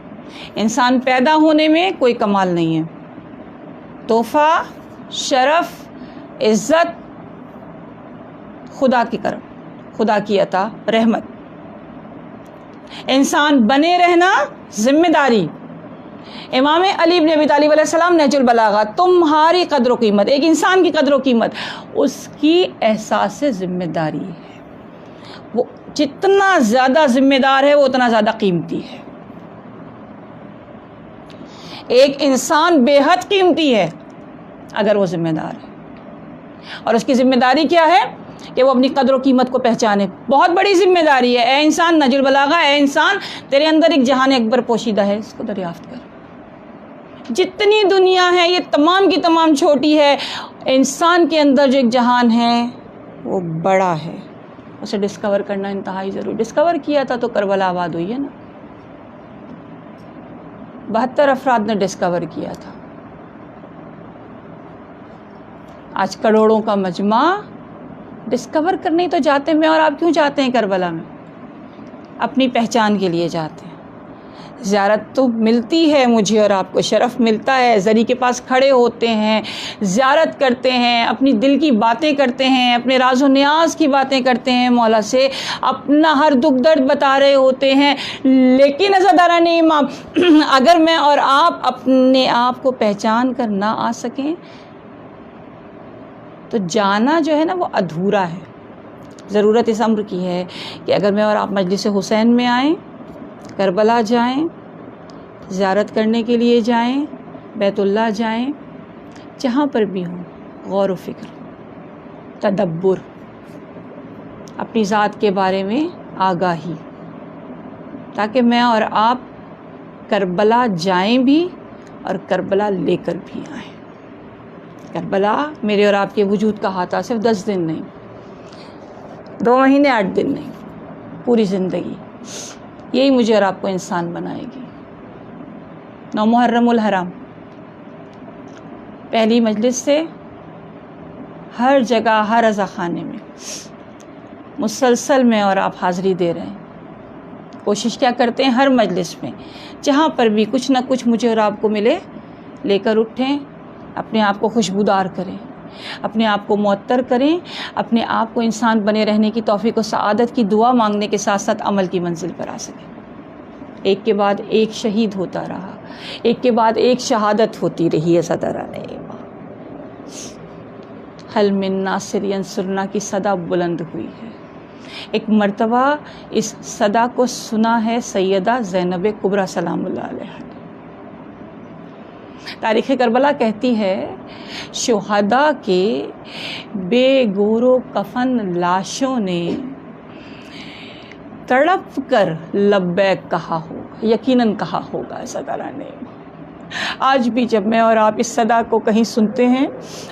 انسان پیدا ہونے میں کوئی کمال نہیں ہے. تحفہ, شرف, عزت خدا کی کرم, خدا کی عطا, رحمت. انسان بنے رہنا ذمہ داری. امام علی بن ابی طالب علیہ السلام نہج البلاغہ, تمہاری قدر و قیمت, ایک انسان کی قدر و قیمت اس کی احساس ذمہ داری ہے. وہ جتنا زیادہ ذمہ دار ہے وہ اتنا زیادہ قیمتی ہے. ایک انسان بے حد قیمتی ہے اگر وہ ذمہ دار ہے, اور اس کی ذمہ داری کیا ہے کہ وہ اپنی قدر و قیمت کو پہچانے. بہت بڑی ذمہ داری ہے. اے انسان, نہج البلاغہ, اے انسان تیرے اندر ایک جہان اکبر پوشیدہ ہے, اس کو دریافت کر. جتنی دنیا ہے یہ تمام کی تمام چھوٹی ہے. انسان کے اندر جو ایک جہان ہے وہ بڑا ہے, اسے ڈسکور کرنا انتہائی ضروری. ڈسکور کیا تھا تو کربلا آباد ہوئی ہے نا. 72 افراد نے ڈسکور کیا تھا. آج کروڑوں کا مجمع ڈسکور کرنے تو جاتے ہیں. میں اور آپ کیوں جاتے ہیں کربلا میں؟ اپنی پہچان کے لیے جاتے ہیں. زیارت تو ملتی ہے مجھے اور آپ کو, شرف ملتا ہے, زری کے پاس کھڑے ہوتے ہیں, زیارت کرتے ہیں, اپنی دل کی باتیں کرتے ہیں, اپنے راز و نیاز کی باتیں کرتے ہیں, مولا سے اپنا ہر دکھ درد بتا رہے ہوتے ہیں. لیکن عزاداران امام, اگر میں اور آپ اپنے آپ کو پہچان کر نہ آ سکیں تو جانا جو ہے نا وہ ادھورا ہے. ضرورت اس امر کی ہے کہ اگر میں اور آپ مجلس حسین میں آئیں, کربلا جائیں, زیارت کرنے کے لیے جائیں, بیت اللہ جائیں, جہاں پر بھی ہوں, غور و فکر, تدبر, اپنی ذات کے بارے میں آگاہی, تاکہ میں اور آپ کربلا جائیں بھی اور کربلا لے کر بھی آئیں. کربلا میرے اور آپ کے وجود کا ہاتھا صرف 10 دن نہیں, 2 مہینے 8 دن نہیں, پوری زندگی. یہی مجھے اور آپ کو انسان بنائے گی. 9 محرم الحرام, پہلی مجلس سے ہر جگہ, ہر عزا خانے میں مسلسل میں اور آپ حاضری دے رہے ہیں. کوشش کیا کرتے ہیں ہر مجلس میں جہاں پر بھی کچھ نہ کچھ مجھے اور آپ کو ملے لے کر اٹھیں, اپنے آپ کو خوشبودار کریں, اپنے آپ کو معطر کریں, اپنے آپ کو انسان بنے رہنے کی توفیق و سعادت کی دعا مانگنے کے ساتھ ساتھ عمل کی منزل پر آ سکیں. ایک کے بعد ایک شہید ہوتا رہا, ایک کے بعد ایک شہادت ہوتی رہی ہے. صدران امام, حل من ناصر ینصرنا کی صدا بلند ہوئی ہے. ایک مرتبہ اس صدا کو سنا ہے سیدہ زینب کبریٰ سلام اللہ علیہا. تاریخ کربلا کہتی ہے شہداء کے بے گور و کفن لاشوں نے تڑپ کر لبیک کہا ہوگا, یقیناً کہا ہوگا. ایسا طرح نے آج بھی جب میں اور آپ اس صدا کو کہیں سنتے ہیں،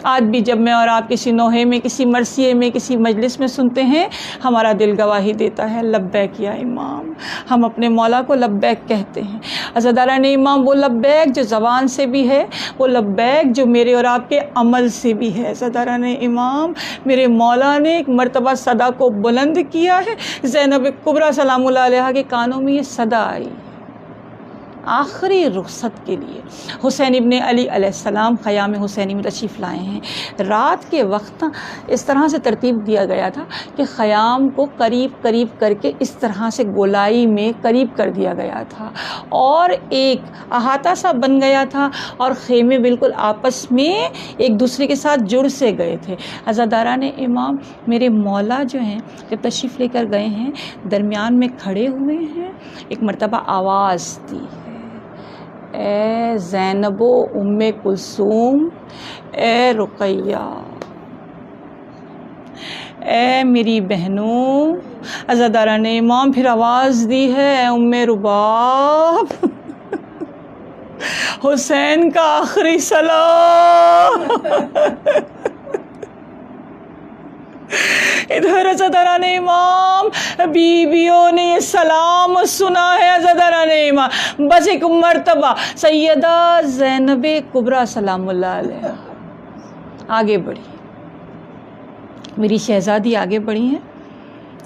آج بھی جب میں اور آپ کسی نوحے میں، کسی مرثیے میں، کسی مجلس میں سنتے ہیں، ہمارا دل گواہی دیتا ہے لبیک یا امام۔ ہم اپنے مولا کو لبیک کہتے ہیں۔ عزاداران امام، وہ لبیک جو زبان سے بھی ہے، وہ لبیک جو میرے اور آپ کے عمل سے بھی ہے۔ عزاداران امام، میرے مولا نے ایک مرتبہ صدا کو بلند کیا ہے، زینب کبریٰ سلام اللہ علیہا کے کانوں میں یہ صدا آئی آخری رخصت کے لیے۔ حسین ابن علی علیہ السلام خیام حسینی میں تشریف لائے ہیں۔ رات کے وقت اس طرح سے ترتیب دیا گیا تھا کہ خیام کو قریب قریب کر کے اس طرح سے گولائی میں قریب کر دیا گیا تھا، اور ایک احاطہ سا بن گیا تھا، اور خیمے بالکل آپس میں ایک دوسرے کے ساتھ جڑ سے گئے تھے۔ عزاداران امام، میرے مولا جو ہیں جب تشریف لے کر گئے ہیں، درمیان میں کھڑے ہوئے ہیں، ایک مرتبہ آواز دی ہے، اے زینب و ام کلثوم، اے رقیہ، اے میری بہنوں۔ عزاداران امام، پھر آواز دی ہے، اے ام رباب، حسین کا آخری سلام۔ ادھر عزاداران امام، بیویوں نے یہ سلام سنا ہے۔ عزاداران امام، بس ایک مرتبہ سیدہ زینب کبریٰ سلام اللہ علیہا آگے بڑھی، میری شہزادی آگے بڑھی ہیں،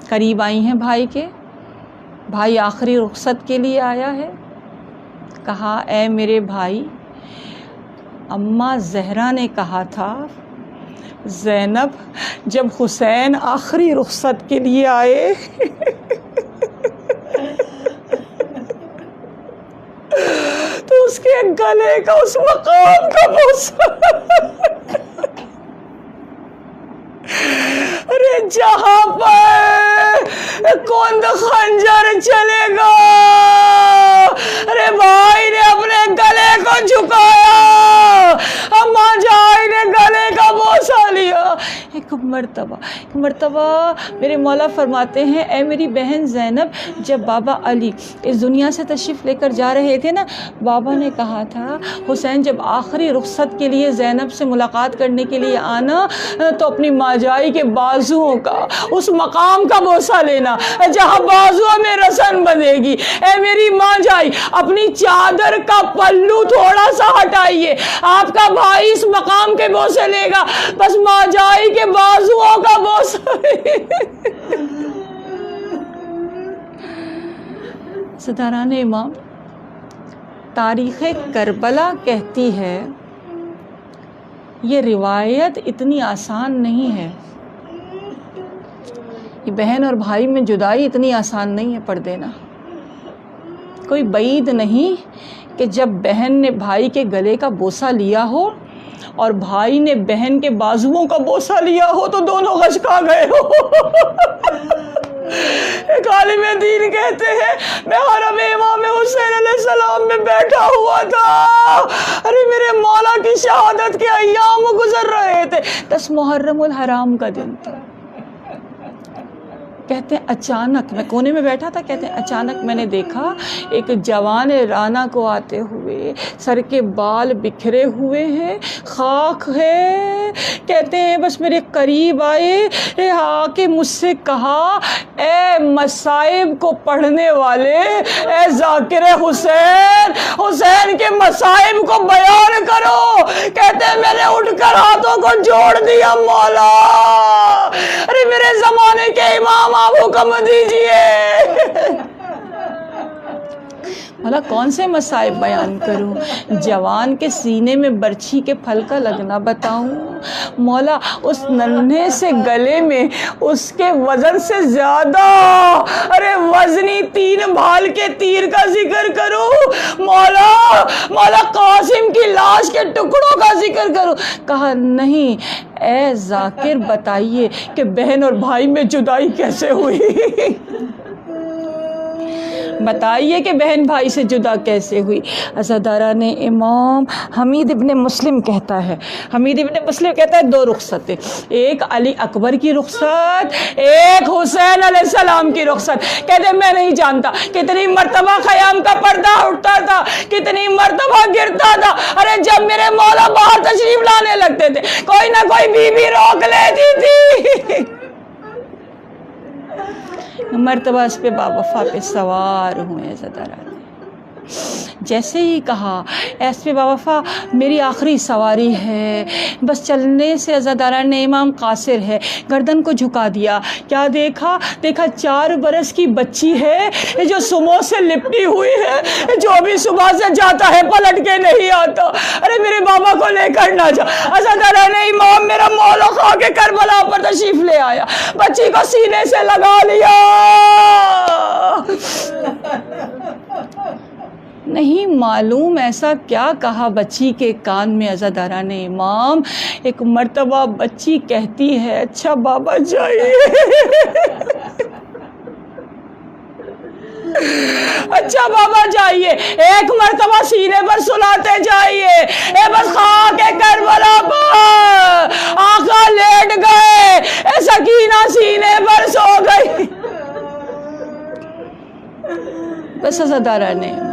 قریب آئی ہیں بھائی کے، بھائی آخری رخصت کے لیے آیا ہے۔ کہا، اے میرے بھائی، اماں زہرا نے کہا تھا زینب جب حسین آخری رخصت کے لیے آئے تو اس کے گلے کا، اس مقام کا بوسہ، ارے جہاں پر کون خنجر چلے گا، ارے بھائی نے اپنے گلے کو جھکایا، اماں جائی نے گلے کا بوسہ لیا۔ ایک مرتبہ میرے مولا فرماتے ہیں، اے میری بہن زینب، جب بابا علی اس دنیا سے تشریف لے کر جا رہے تھے نا، بابا نے کہا تھا حسین جب آخری رخصت کے لیے زینب سے ملاقات کرنے کے لیے آنا تو اپنی ماں جائی کے بازوؤں کا، اس مقام کا بوسہ لینا جہاں بازوؤں میں رسن بندھے گی۔ اے میری ماں جائی، اپنی چادر کا پلو تھوڑا سا ہٹائیے، آپ کا بھائی اس مقام کے بوسے لے گا، بس ماں جائی کے بازوؤں کا بوسہ۔ عزاداران امام، تاریخ کربلا کہتی ہے یہ روایت اتنی آسان نہیں ہے، یہ بہن اور بھائی میں جدائی اتنی آسان نہیں ہے پڑھ دینا۔ کوئی بعید نہیں کہ جب بہن نے بھائی کے گلے کا بوسہ لیا ہو اور بھائی نے بہن کے بازوؤں کا بوسہ لیا ہو تو دونوں غشکا گئے ہو۔ ایک عالم دین کہتے ہیں میں حرم امام حسین علیہ السلام میں بیٹھا ہوا تھا، ارے میرے مولا کی شہادت کے ایام گزر رہے تھے، 10 محرم الحرام کا دن تھا۔ کہتے ہیں اچانک میں کونے میں بیٹھا تھا، کہتے ہیں اچانک میں نے دیکھا ایک جوان رانا کو آتے ہوئے، سر کے بال بکھرے ہوئے ہیں، خاک ہے، کہتے ہیں بس میرے قریب آئے، آ کے مجھ سے کہا اے مصائب کو پڑھنے والے، اے ذاکر حسین، حسین کے مصائب کو بیان کرو۔ کہتے ہیں میں نے اٹھ کر ہاتھوں کو جوڑ دیا، مولا ارے میرے زمانے کے امام آپ حکم دیجئے۔ مولا کون سے مصائب بیان کروں، جوان کے سینے میں برچھی کے پھل کا لگنا بتاؤں، مولا اس ننھے سے گلے میں اس کے وزن سے زیادہ ارے وزنی 3 بھال کے تیر کا ذکر کروں، مولا قاسم کی لاش کے ٹکڑوں کا ذکر کروں۔ کہا نہیں اے ذاکر بتائیے کہ بہن اور بھائی میں جدائی کیسے ہوئی۔ بتائیے کہ بہن بھائی سے جدا کیسے ہوئی؟ عزاداران امام حمید ابن مسلم کہتا ہے، حمید ابن مسلم کہتا ہے 2 رخصتیں، ایک علی اکبر کی رخصت، ایک حسین علیہ السلام کی رخصت۔ کہتے میں نہیں جانتا کتنی مرتبہ خیام کا پردہ اٹھتا تھا، کتنی مرتبہ گرتا تھا۔ ارے جب میرے مولا باہر تشریف لانے لگتے تھے کوئی نہ کوئی بیوی روک لیتی تھی۔ مرتبہ اس پہ باوفا پہ سوار ہوئے عزاداران، جیسے ہی کہا ایس پہ باوفا میری آخری سواری ہے، بس چلنے سے عزاداران امام قاصر ہے، گردن کو جھکا دیا۔ کیا دیکھا 4 برس کی بچی ہے جو سمو سے لپٹی ہوئی ہے، جو بھی صبح سے جاتا ہے پلٹ کے نہیں آتا۔ ارے میرے بابا کو لے کر نہ جا۔ عزاداران امام میرا مولا خواہ کے کربلا پر تشریف لے آیا، بچی کو سینے سے لگا لیا۔ نہیں معلوم ایسا کیا کہا بچی کے کان میں عزاداران امام، ایک مرتبہ بچی کہتی ہے اچھا بابا جائیے، اچھا بابا جائیے، ایک مرتبہ سینے پر سلاتے جائیے۔ اے بس خاک کربلا پر آقا لیٹ گئے، اے سکینہ سینے پر سو گئی۔ بس عزاداران امام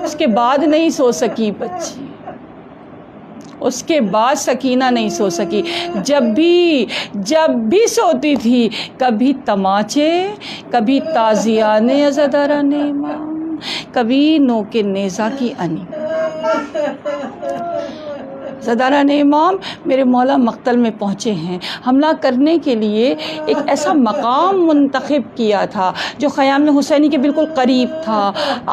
اس کے بعد نہیں سو سکی بچی، اس کے بعد سکینہ نہیں سو سکی۔ جب بھی سوتی تھی کبھی تماچے، کبھی تازیانے عزاداران امام، کبھی نوک نیزہ کی انی۔ عزاداران امام میرے مولا مقتل میں پہنچے ہیں، حملہ کرنے کے لیے ایک ایسا مقام منتخب کیا تھا جو خیام حسینی کے بالکل قریب تھا۔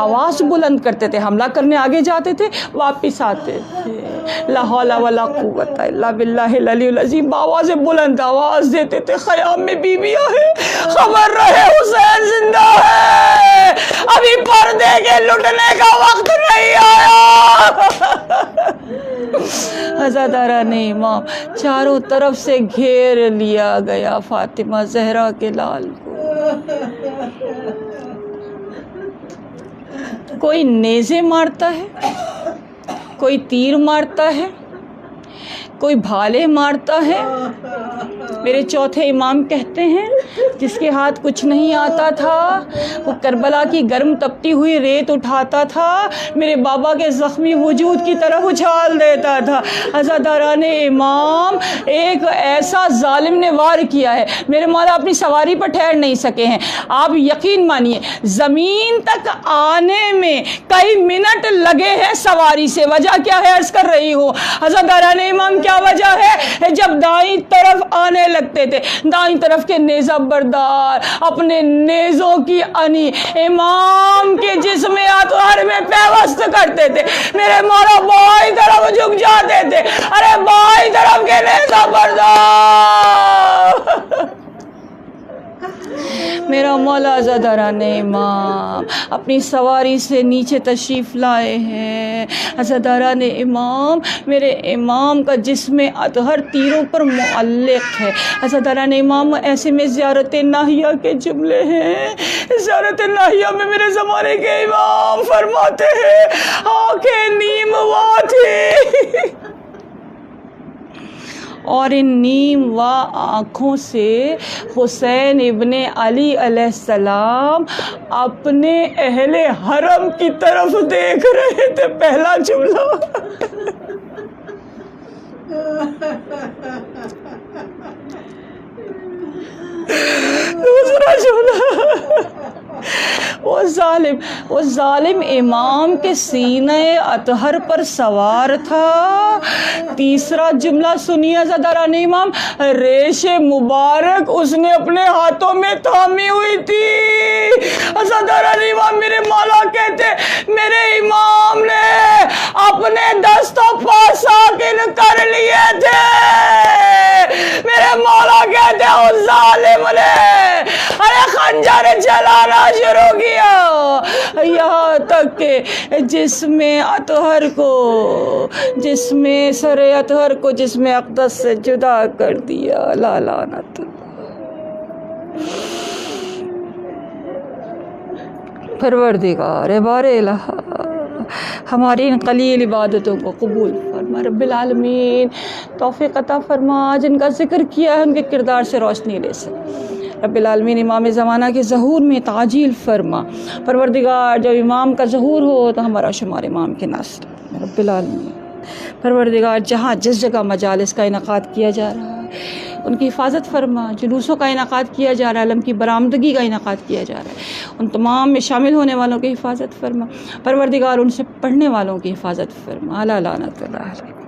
آواز بلند کرتے تھے، حملہ کرنے آگے جاتے تھے واپس آتے تھے، لا حول ولا قوت الا باللہ العلی العظیم، آواز بلند آواز دیتے تھے خیام میں بیویاں ہیں، خبر رہے حسین زندہ ہے، ابھی پردے کے لٹنے کا وقت نہیں آیا۔ عزاداران امام چاروں طرف سے گھیر لیا گیا فاطمہ زہرا کے لال کو۔ کوئی نیزے مارتا ہے، کوئی تیر مارتا ہے، کوئی بھالے مارتا ہے۔ میرے چوتھے امام کہتے ہیں جس کے ہاتھ کچھ نہیں آتا تھا وہ کربلا کی گرم تپتی ہوئی ریت اٹھاتا تھا، میرے بابا کے زخمی وجود کی طرف اچھال دیتا تھا۔ عزاداران امام ایک ایسا ظالم نے وار کیا ہے، میرے مولا اپنی سواری پر ٹھہر نہیں سکے ہیں۔ آپ یقین مانیے زمین تک آنے میں کئی منٹ لگے ہیں سواری سے۔ وجہ کیا ہے عرض کر رہی ہوں عزاداران امام، کیا وجہ ہے؟ جب دائیں طرف آنے لگتے تھے دائیں طرف کے نیزہ بردار اپنے نیزوں کی انی امام کے جسم اطہر میں پیوست کرتے تھے، میرے مولا بائیں طرف جھک جاتے تھے، ارے بائیں طرف کے نیزہ بردار میرا مولا عزاداران امام اپنی سواری سے نیچے تشریف لائے ہیں۔ عزاداران امام میرے امام کا جسم اطہر تیروں پر معلق ہے۔ عزاداران امام ایسے میں زیارت ناہیہ کے جملے ہیں۔ زیارت ناہیہ میں میرے زمانے کے امام فرماتے ہیں آنکھیں نیم وا تھی اور ان نیم وا آنکھوں سے حسین ابن علی علیہ السلام اپنے اہل حرم کی طرف دیکھ رہے تھے۔ پہلا جملہ دوسرا جملہ وہ ظالم امام کے سینہ اطہر پر سوار تھا۔ تیسرا جملہ سنیے عزاداران امام، ریش مبارک اس نے اپنے ہاتھوں میں تھامی ہوئی تھی۔ عزاداران امام میرے مولا کہتے میرے امام نے اپنے دست و پا ساکن کر لیے تھے۔ میرے مولا کہتے اس ظالم نے ارے خنجر چلانا شروع کیا یہاں تک کہ جسم اطہر کو جسم سر اطہر کو جسم اقدس سے جدا کر دیا۔ لا لعنت پروردگار بار الہ ہماری ان قلیل عبادتوں کو قبول فرما رب العالمین، توفیق عطا فرما، جن کا ذکر کیا ہے ان کے کردار سے روشنی لے سکے رب العالمین، امام زمانہ کے ظہور میں تعجیل فرما پروردگار، جب امام کا ظہور ہو تو ہمارا شمار امام کے نسل میں رب العالمین، پروردگار جہاں جس جگہ مجالس کا انعقاد کیا جا رہا ہے ان کی حفاظت فرما، جلوسوں کا انعقاد کیا جا رہا ہے، علم کی برآمدگی کا انعقاد کیا جا رہا ہے، ان تمام میں شامل ہونے والوں کی حفاظت فرما پروردگار، ان سے پڑھنے والوں کی حفاظت فرما، اعلیٰ لعنت اللہ علیہ۔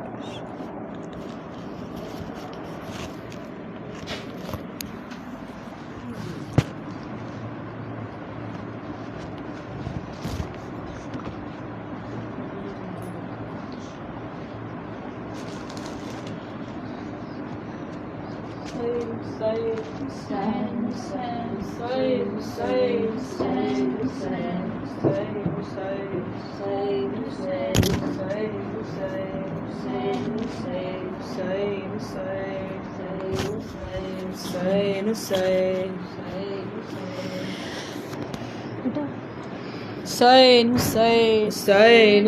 حسین حسین حسین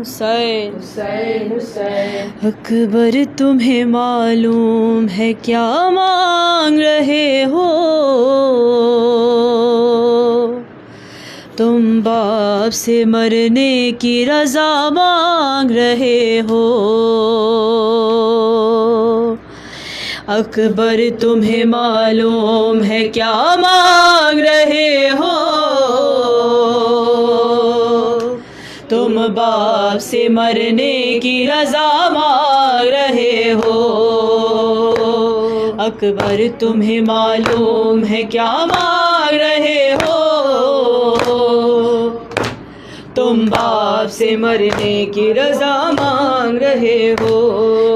حسین حسین اکبر تمہیں معلوم ہے کیا مانگ رہے ہو، تم باپ سے مرنے کی رضا مانگ رہے ہو، اکبر تمہیں معلوم ہے کیا مانگ رہے ہو، تم باپ سے مرنے کی رضا مانگ رہے ہو، اکبر تمہیں معلوم ہے کیا مانگ رہے ہو، تم باپ سے مرنے کی رضا مانگ رہے ہو،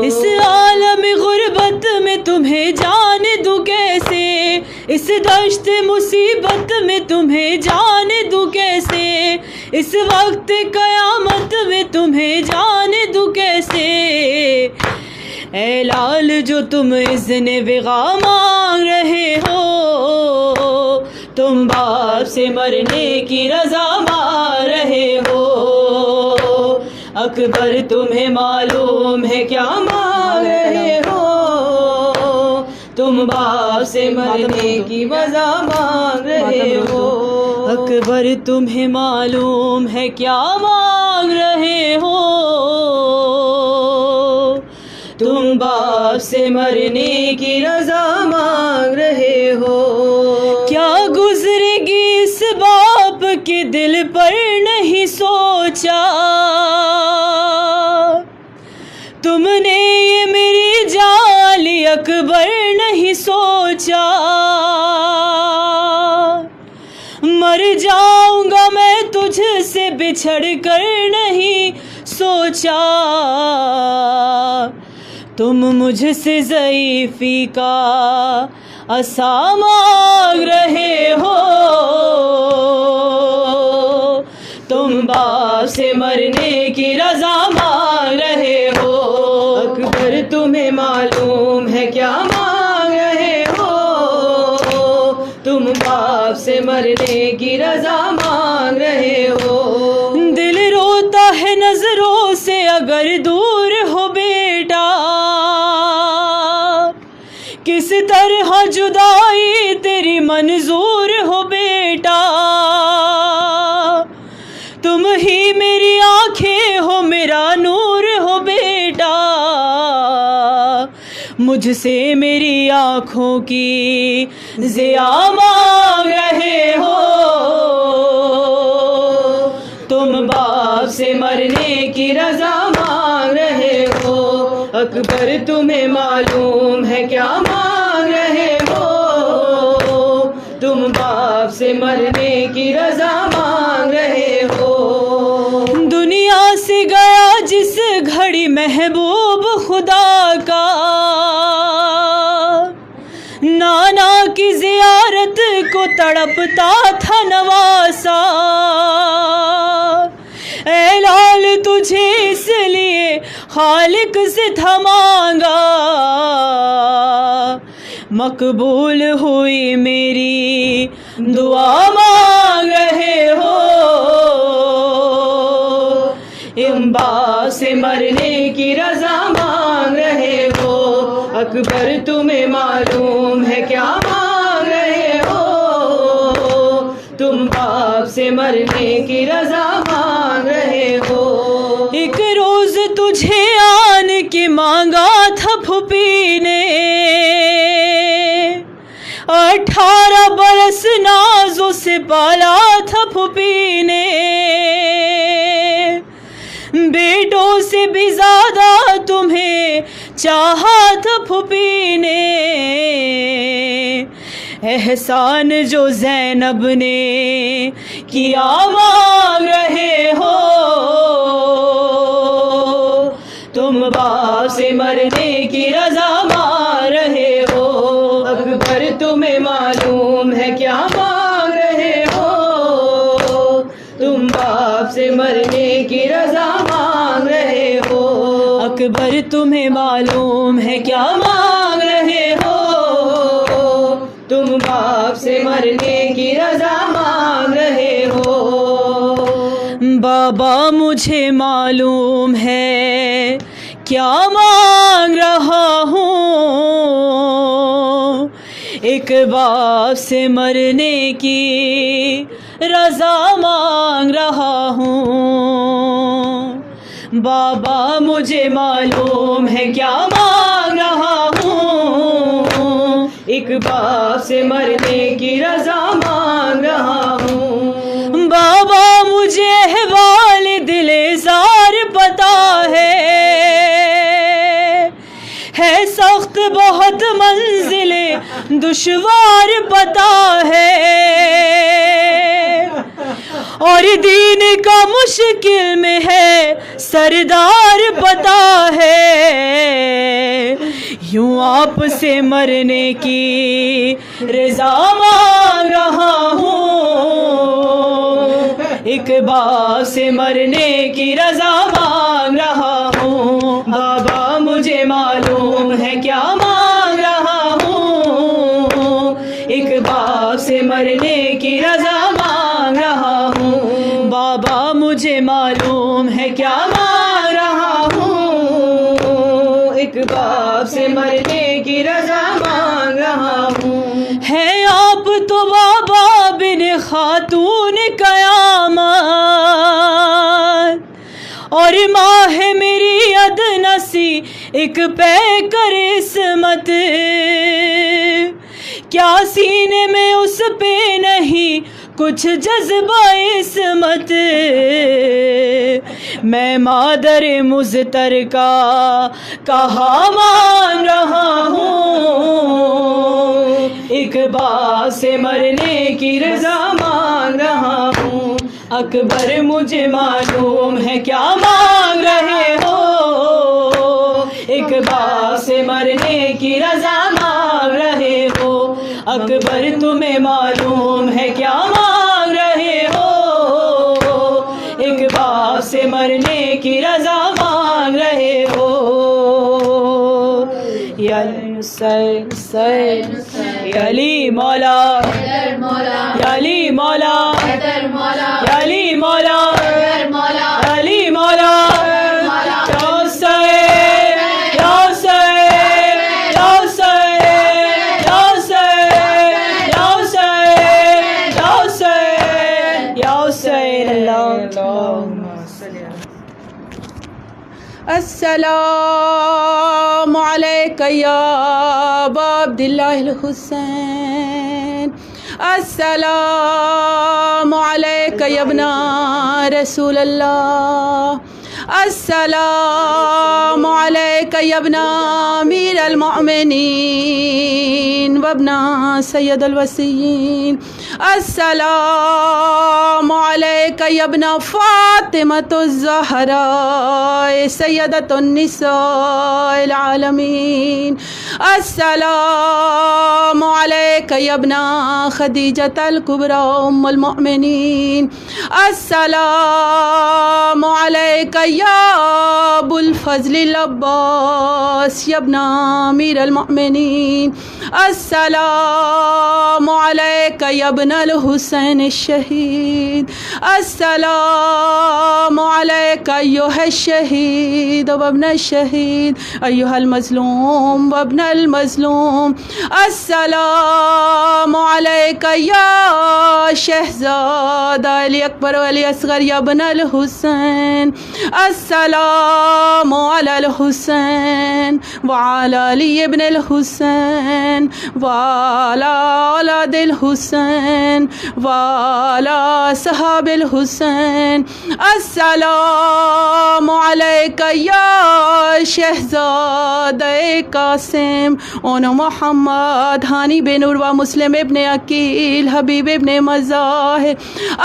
اس عالم غربت میں تمہیں جان دوں کیسے، اس دشت مصیبت میں تمہیں جان دوں کیسے، اس وقت قیامت میں تمہیں جان دوں کیسے، اے لال جو تم اذن وغا مانگ رہے ہو، تم باپ سے مرنے کی رضا مانگ رہے ہو، اکبر تمہیں معلوم ہے کیا مانگ رہے ہو، تم باپ سے مرنے کی رضا مانگ رہے ہو، اکبر تمہیں معلوم ہے کیا مانگ رہے ہو، تم باپ سے مرنے کی رضا مانگ رہے ہو، کیا گزرے گی اس باپ کے دل پر نہیں سوچا، تم نے یہ میری جان لی اکبر نہیں سوچا، مر جاؤں گا میں تجھ سے بچھڑ کر نہیں سوچا، تم مجھ سے ضعیفی کا عصا مانگ رہے ہو، تم باپ سے مرنے کی رضا مانگ رہے ہو، اکبر تمہیں معلوم ہے کیا مانگ رہے ہو، تم باپ سے مرنے کی رضا مانگ رہے ہو، دل روتا ہے نظروں سے اگر دور ہو بیٹا، کس طرح جدائی تیری منظور ہو بیٹا، تم ہی میری آنکھیں ہو میرا نور ہو بیٹا، مجھ سے میری آنکھوں کی ضیا مانگ رہے ہو، تم باپ سے مرنے کی رضا مانگ رہے ہو، اکبر تمہیں معلوم ہے کیا مانگ رہے ہو، تم باپ سے مرنے کی رضا مانگ رہے ہو، دنیا سے گیا جس گھڑی محبوب خدا کا، نانا کی زیارت کو تڑپتا تھا نواسا، اے لال تجھے اس لیے خالق سے تھا مانگا، مقبول ہوئی میری دعا مانگ رہے ہو، امبا سے مرنے کی رضا مانگ رہے ہو، اکبر تمہیں معلوم ہے کیا مانگ رہے ہو، تم باپ سے مرنے کی رضا مانگ رہے ہو۔ ایک روز تجھے آن کے مانگا تھا پھوپھی نے، 18 برس نازوں سے پالا تھا پھوپھی نے، بیٹوں سے بھی زیادہ تمہیں چاہا تھا پھوپھی نے، احسان جو زینب نے کیا مانگ رہے ہو، تم باپ سے مرنے کی رضا مانگ رہے ہو، اکبر تمہیں معلوم ہے کیا مانگ رہے ہو، تم باپ سے مرنے کی رضا مانگ رہے ہو، اکبر تمہیں معلوم ہے کیا مانگ رہے ہو، تم باپ سے مرنے کی رضا مانگ رہے ہو۔ بابا مجھے معلوم ہے کیا مانگ رہا ہوں، ایک باپ سے مرنے کی رضا مانگ رہا ہوں، بابا مجھے معلوم ہے کیا مانگ رہا ہوں، ایک باپ سے مرنے کی رضا مانگ رہا ہوں، بابا مجھے احوال دل زار پتا ہے سخت بہت منزل دشوار پتا ہے، اور دین کا مشکل میں ہے سردار پتا ہے، یوں آپ سے مرنے کی رضا مانگ رہا ہوں، ایک باپ سے مرنے کی رضا مانگ رہا ہوں، بابا مجھے معلوم ہے کیا مانگ رہا ہوں، ایک باپ سے مرنے کی رضا مانگ رہا ہوں، بابا مجھے معلوم ہے کیا مانگ رہا ہوں، ایک باپ سے مرنے کی رضا مانگ رہا ہوں، ہے آپ تو بابا بن خاتون قیامت، اور ماں ہے میری ادنا سی ایک پیکر عصمت، کیا سینے میں اس پہ نہیں کچھ جذبہ عصمت، میں مادر مزتر کا کہا مان رہا ہوں، ایک باپ سے مرنے کی رضا مانگ رہا ہوں، اکبر مجھے معلوم ہے کیا مانگ رہے ہو، ایک باپ سے مرنے کی رضا مانگ رہے ہو، اکبر تمہیں معلوم ہے کیا مانگ رہے ہو، ایک باپ سے مرنے کی رضا مانگ رہے ہو، یا علی مولا، یا علی مولا، یا علی مولا، علی مولا، السلام علیکہ یا ابا عبداللہ الحسین، السلام علیکہ یا ابن رسول اللہ، السلام علیکہ یا ابن امیر المؤمنین وابن سید الوصیین، السلام علیک یا ابن فاطمۃ الزہراء سیدۃ النساء العالمین. السلام علیک یا ابن خدیجۃ الکبریٰ ام المؤمنین. السلام علیک یا ابو الفضل العباس یا ابن امیر المؤمنین. السلام علیک یا ابن الحسین الشہید. السلام علیک ایھا الشہید وابن الشہید ایھا المظلوم وابن المظلوم. السلام علیک یا شہزادہ علی اکبر وعلی اصغر یا ابن الحسین. السلام علی الحسین وعلی علی ابن الحسین وعلی اولاد الحسین وعلی صحاب الحسین. السلام علیک یا شہزادہ قاسم اون محمد ہانی بن نور و مسلم ابن عقیل حبیب ابن مظاہر.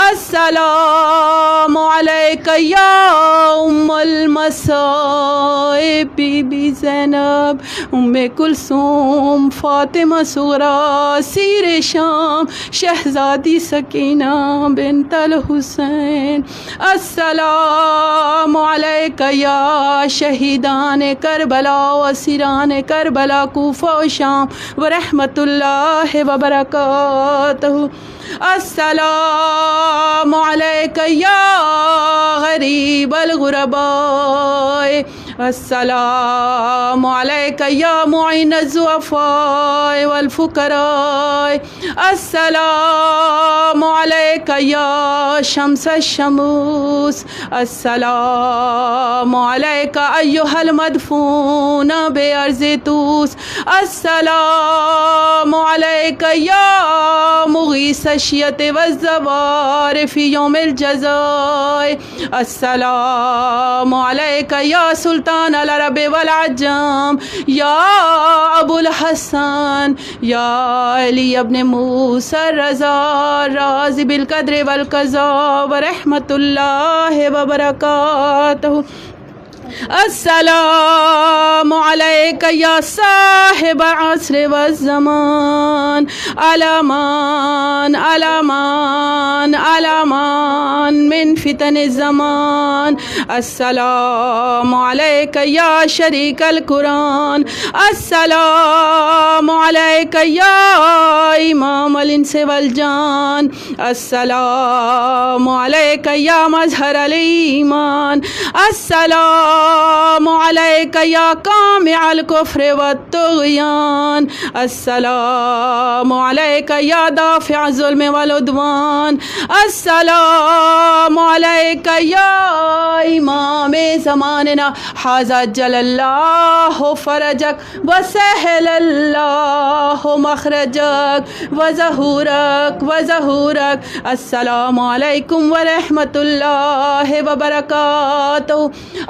السلام علیک یا ام المصائب بی بی زینب ام کلثوم فاطمہ صغریٰ سیر شام شہزادی سکینہ بنت الحسین. السلام علیک یا شہیدان کربلا و اسیران کربلا کوفہ و شام ورحمۃ اللہ وبرکاتہ. السلام علیک یا غریب الغرباء. السلام علیک یا معین الضعفاء والفقراء. السلام علیک یا شمس الشموس. السلام علیک ایھا المدفون بارض طوس. السلام علیک یا مغیث الشیۃ والزوار فی یوم الجزاء. السلام علیک یا سلطان العرب والعجم یا ابو الحسن یا علی ابن موسیٰ الرضا راضی بالقدر والقضاء ورحمۃ اللہ وبرکاتہ. السلام علیک یا صاحب عصر والزمان الامان الامان الامان من فتن الزمان. السلام علیک یا شریک القرآن. السلام علیک یا امام الانس والجان. السلام علیک یا مظہر الایمان. السلام علیک یا قامع الکفر والطغیان. السلام علیک یا دافع الظلم والعدوان. السلام علیک یا امام زماننا حاذا جل اللہ فرجک وسہل اللہ مخرجک وظہورک وظہورک. السلام علیکم ورحمۃ اللہ وبرکاتہ.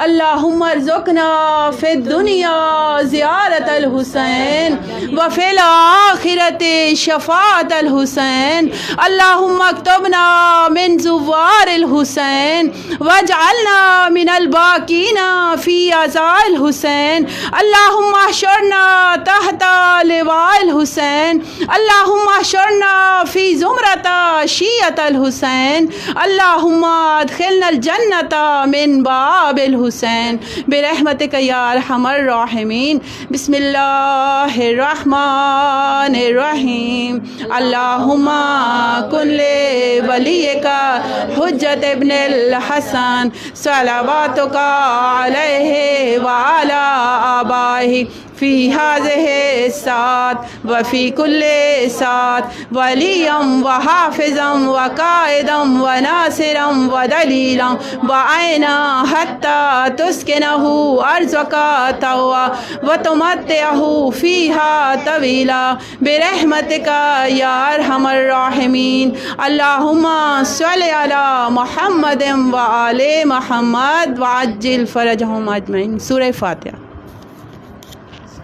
اللہم ارزقنا فی الدنیا زیارت الحسین وفی الآخرت شفاعت الحسین. اللہم اکتبنا من زوار الحسین واجعلنا من الباقین فی عزاء الحسین. اللہم احشرنا تحت لواء الحسین. اللہم احشرنا فی زمرۃ شیعۃ الحسین. اللہم ادخلنا الجنۃ من باب الحسین برحمتک یا ارحم الراحمین. بسم اللہ الرحمن الرحیم. اللہم کن لولیک حجت ابن الحسن صلواتک علیہ وعلی آبائہ فی هذه الساعة وفي كل ساعة وليا وحافظا وقائدا وناصرا ودليلا وعينا حتى تسكنه أرضك طوعا وتمتعه فيها طويلا برحمتك يا أرحم الراحمين. اللهم صل على محمد وآل محمد وعجل فرجهم أجمعين. سورة فاتحة.